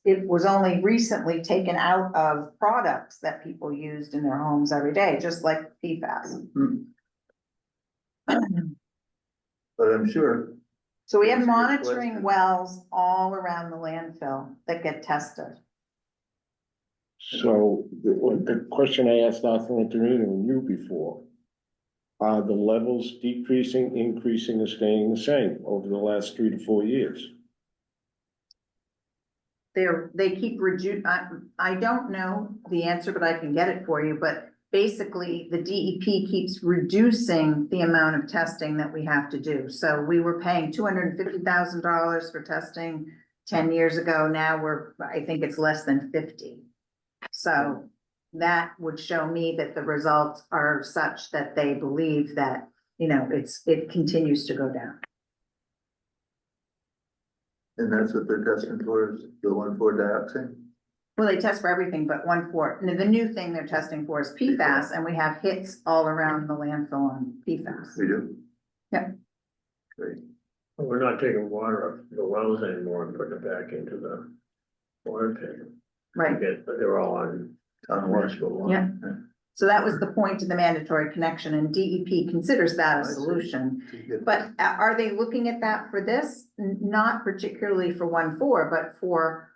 it was only recently taken out of products that people used in their homes every day, just like PFAS. But I'm sure, So we have Answer your monitoring question. wells all around the landfill that get tested. So the question I asked Arthur Antonino and you before, are the levels decreasing, increasing, or staying the same over the last 3 to 4 years? they keep I don't know the answer, but I can get it for you, but basically the DEP keeps reducing the amount of testing that we have to do. So we were paying $250,000 for testing 10 years ago. Now I think it's less than 50. So that would show me that the results are such that they believe that, it continues to go down. And that's what they're testing for, is the 1,4-dioxane? Well, they test for everything but 1,4. The new thing they're testing for is PFAS, and we have hits all around the landfill on PFAS. We do? Yep. Great. But we're not taking water up the wells anymore and putting it back into the water pit. Right. But they're all on municipal water. Yeah. So that was the point of the mandatory connection, and DEP considers that a I see. solution. But are they looking at that for this? Not particularly for 1,4, but for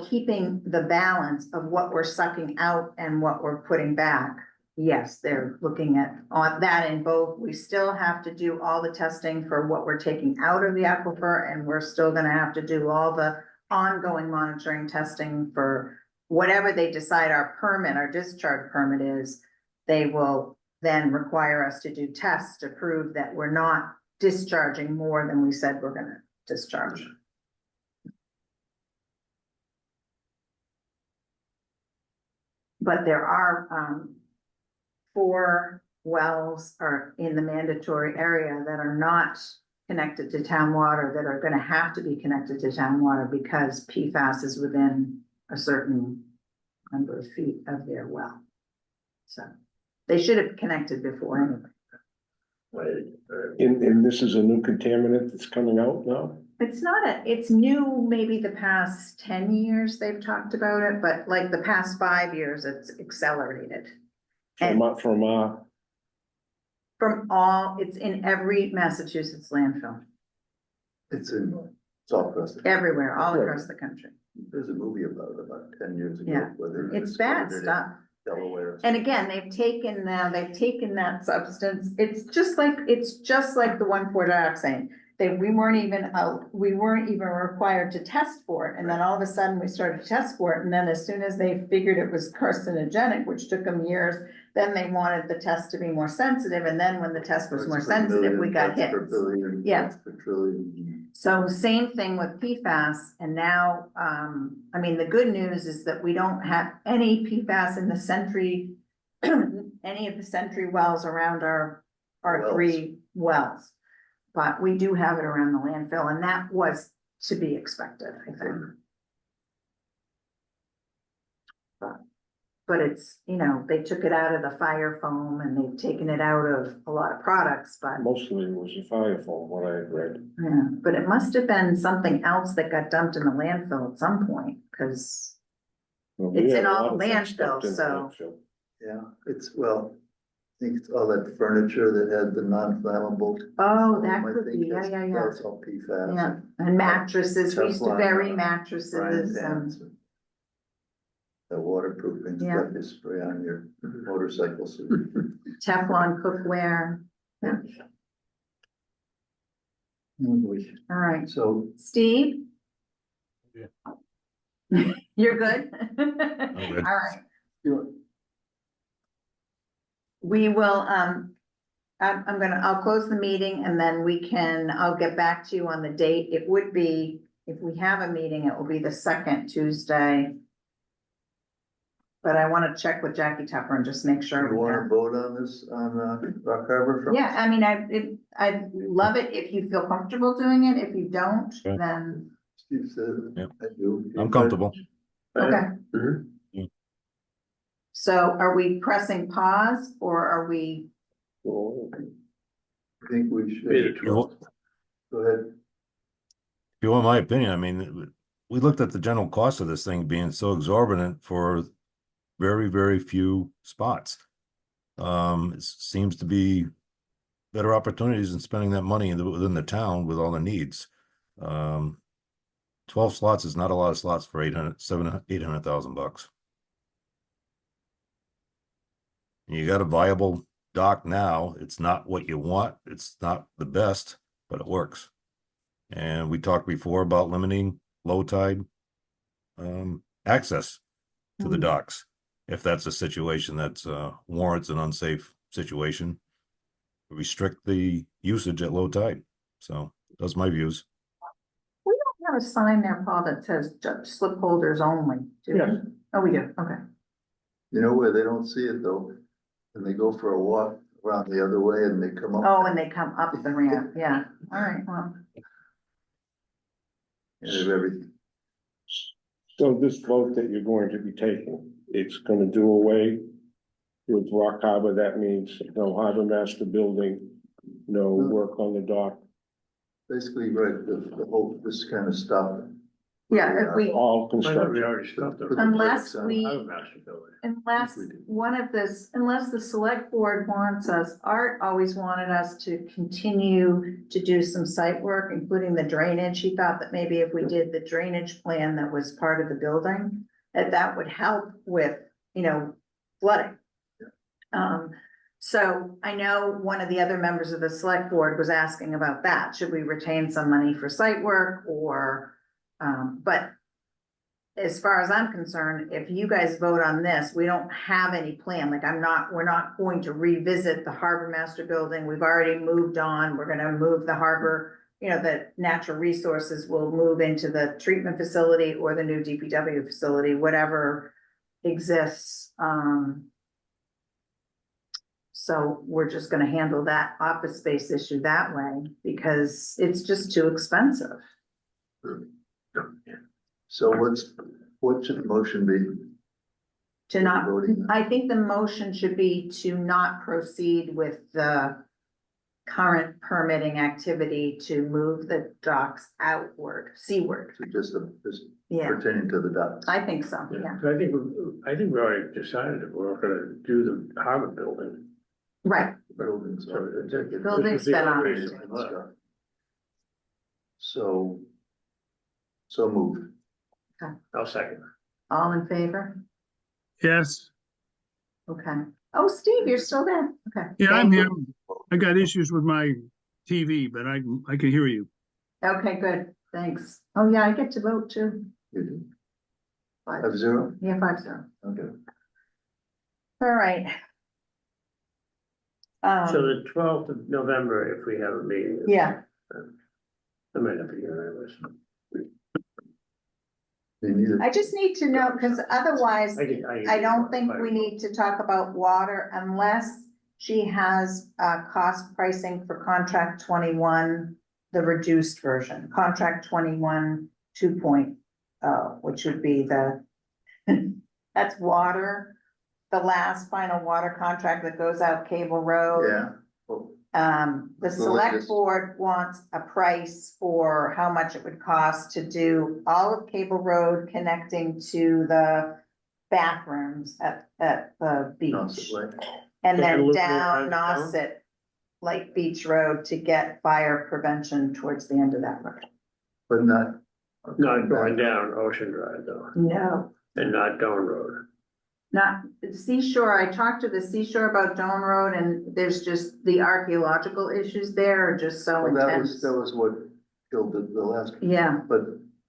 keeping the balance of what we're sucking out and what we're putting back. Yes, they're looking at that in both. We still have to do all the testing for what we're taking out of the aquifer, and we're still gonna have to do all the ongoing monitoring testing for whatever they decide our discharge permit is. They will then require us to do tests to prove that we're not discharging more than we said we're gonna discharge. But there are 4 wells are in the mandatory area that are not connected to town water, that are gonna have to be connected to town water because PFAS is within a certain number of feet of their well. So they should have connected before anyway. And this is a new contaminant that's coming out now? It's new, maybe the past 10 years they've talked about it, but like the past 5 years, it's accelerated. And From it's in every Massachusetts landfill, It's all across the. everywhere, all across the country. There's a movie about 10 years ago. Yeah. where they It's bad discovered it in stuff. Delaware. And again, they've taken that substance, it's just like the 1,4-dioxane. We weren't even required to test for it, and then all of a sudden we started to test for it, and then as soon as they figured it was carcinogenic, which took them years, then they wanted the test to be more sensitive, and then when the test was more sensitive, we got hit. Yeah. So same thing with PFAS, and now, the good news is that we don't have any PFAS in the Sentry, any of the Sentry wells around our 3 wells. But we do have it around the landfill, and that was to be expected, I think. But it's, they took it out of the fire foam and they've taken it out of a lot of products, but. Mostly it was a fire foam, what I had read. Yeah, but it must have been something else that got dumped in the landfill at some point, because it's in all the landfills, so. Yeah, I think it's all that furniture that had the non-flammable. Oh, that I could think be, yeah. That's all PFAS. Yeah, and mattresses, we used to Teflon, bury frying mattresses, pans, the waterproofing Yeah. stuff you spray on your motorcycle suit. Teflon cookware. Yeah, all right, So, Steve? Yeah. You're good? good. All right. We will, I'll close the meeting and then I'll get back to you on the date. It would be, if we have a meeting, it will be the 2nd Tuesday. But I want to check with Jackie Tupper and just make sure. you wanna vote on this, on, Rock Harbor? Yeah, I'd love it if you feel comfortable doing it. If you don't, Okay. then, Steve says, Yep. I do. I'm comfortable. okay. Mhm. So are we pressing pause or are we? I think we should. You Go ahead. If you want my opinion, we looked at the general cost of this thing being so exorbitant for very, very few spots. It seems to be better opportunities than spending that money within the town with all the needs. 12 slots is not a lot of slots for $800,000. You got a viable dock now. It's not what you want. It's not the best, but it works. And we talked before about limiting low tide access to the Hmm. docks. If that's a situation that's warrants an unsafe situation, restrict the usage at low tide. So those are my views. We don't have a sign there, Paul, that says slip holders only, do we? Yes. Oh, we do, okay. You know where they don't see it though? And they go for a walk around the other way and they come up. Oh, and they come up the ramp, yeah, all right, well, And have everything. So this vote that you're going to be taking, it's gonna do away with Rock Harbor. That means no harbor master building, no work on the dock, Basically, right, the whole, this kind of stuff. yeah, if we, all I thought we construction. already stopped the. Unless we- Harbor master building. unless unless the select board wants us, Art always wanted us to continue to do some site work, including the drainage. He thought that maybe if we did the drainage plan that was part of the building, that would help with, flooding. So I know one of the other members of the select board was asking about that. Should we retain some money for site work or, but as far as I'm concerned, if you guys vote on this, we don't have any plan. Like we're not going to revisit the harbor master building. We've already moved on. We're gonna move the harbor, the natural resources will move into the treatment facility or the new DPW facility, whatever exists. So we're just gonna handle that office space issue that way because it's just too expensive. So what should the motion be? To not, Voting. I think the motion should be to not proceed with the current permitting activity to move the docks seaward. To just Yeah, pertaining to the dock? I think so, yeah. I think we already decided that we're not gonna do the harbor building. Right, Buildings So are- Building's been on it. So moved. I'll second. all in favor? Yes, Okay. Oh, Steve, you're still there? Okay. yeah, I'm Thank here. you. I got issues with my TV, but I can hear you. Okay, good, thanks. Oh, yeah, I get to vote too. You do. 5-0. 5-0? Yeah, 5-0. Okay. All right. So the 12th of November, if we have a meeting. Yeah, I might not be here anyways. Me neither. I just need to know, because otherwise, I don't think we need. need to talk about water unless she has cost pricing for contract 21, the reduced version, contract 21 2.0, which would be that's water, the last final water contract that goes out Cable Road. Yeah. Well, The So select just- board wants a price for how much it would cost to do all of Cable Road connecting to the bathrooms at the beach. Nauset Way. And So then it'll loop down around town? Nauset Lake Beach Road to get fire prevention towards the end of that road. But not. Not going down Ocean Drive though, No, and not Down Road. not Seashore. I talked to the Seashore about Doan Road and there's just the archaeological issues there are just so Well, intense. that was what killed the last, Yeah. but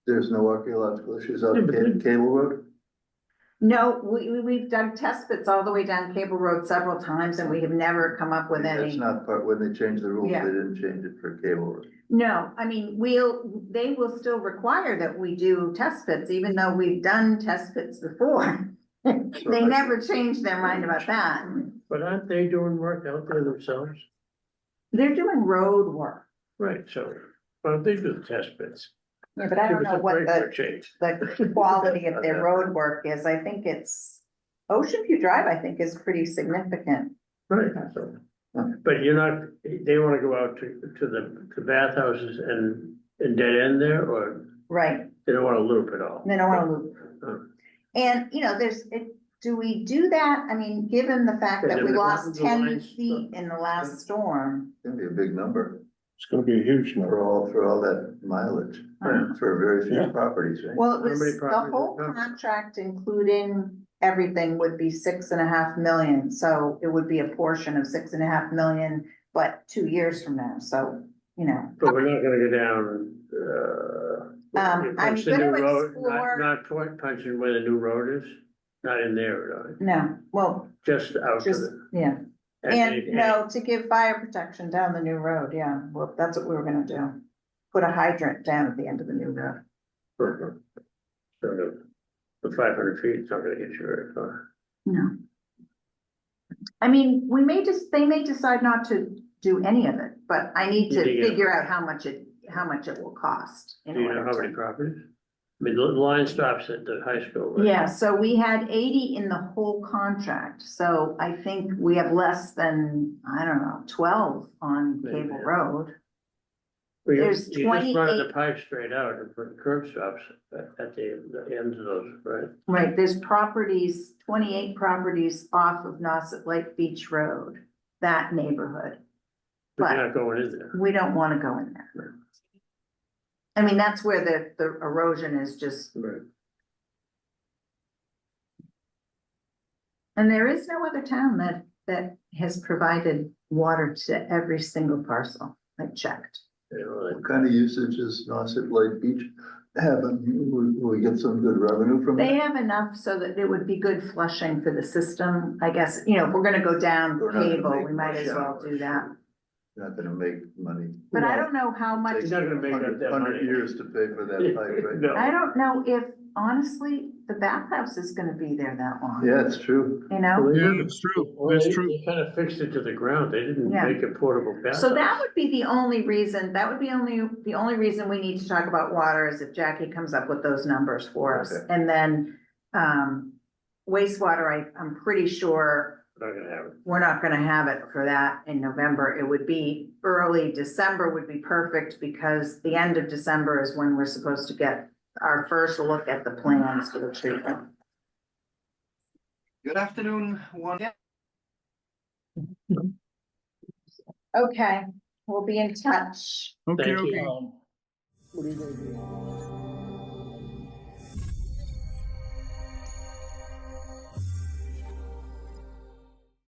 there's no archaeological issues on Yeah, but Cable Road? No, we've dug test pits all the way down Cable Road several times and we have never come up with That's any. not part, when they changed the rules, Yeah. they didn't change it for Cable Road. No, I mean, they will still require that we do test pits, even though we've done test pits before. They never changed their mind about that. But aren't they doing work out there themselves? They're doing road work. Right, so, why don't they do the test bits? Yeah, but I don't Give us know a what break for the a change. quality of their road work is. I think it's Ocean View Drive, I think, is pretty significant. Right, so, but you're not, they wanna go out to the bathhouses and dead end there, or Right. they don't wanna loop it all? They don't want to loop. Oh. And, do we do that? I mean, given the fact that we lost The 10 lines- feet in the last storm. It's gonna be a big number It's gonna be a huge number. for all that mileage, for very few Yeah. properties, right? Well, it How was, many the properties whole are done? contract, including everything, would be 6.5 million. So it would be a portion of 6.5 million, but 2 years from now. So, But we're not gonna go down, I'm punch the gonna new road, explore, not punching where the new road is, not in there, right? no, well, Just out to just, the. yeah. And no, to give fire protection down the new road, yeah, well, that's what we were gonna do. Put a hydrant down at the end of the new road. So the 500 feet is not gonna get you very far. No. I mean, they may decide not to do any of it, but I need to Yeah. figure out how much it will cost. in Do you know order how to- many properties? I mean, the line stops at the high school, right? Yeah, so we had 80 in the whole contract, so I think we have less than, I don't know, 12 on Maybe. Cable Road. Well, you There's just run 28 the pipe straight out and put curb stops at the ends of those, right? Right, there's 28 properties off of Nauset Lake Beach Road, that neighborhood. But But you're not going in there. we don't wanna go in there. I mean, that's where the erosion is just, Right. and there is no other town that has provided water to every single parcel. I checked. You know, like, What kind of usage is Nauset Lake Beach having? Will we get some good revenue from They it? have enough so that it would be good flushing for the system, I guess, you know, if we're gonna go down We're not gonna cable, make we might much as well out of do it. that. Not gonna make money. But I don't know how much, He's not gonna make up that 100 money. years to pay for that pipe, right? No. I don't know if, honestly, the bathhouse is gonna be there that long. Yeah, it's true. You know, Yeah, it's true, Well, it's they- true. They kind of fixed it to the ground. They didn't Yeah. make a portable bathhouse. so that would be the only reason, the only reason we need to talk about water is if Jackie comes up with those numbers for us. Okay. And then, wastewater, I'm pretty sure Not gonna have it. we're not gonna have it for that in November. It would be early December would be perfect because the end of December is when we're supposed to get our first look at the plans for the treatment. Good afternoon, one. Okay, we'll be in touch. Okay, Thank you. okay. What are you gonna do?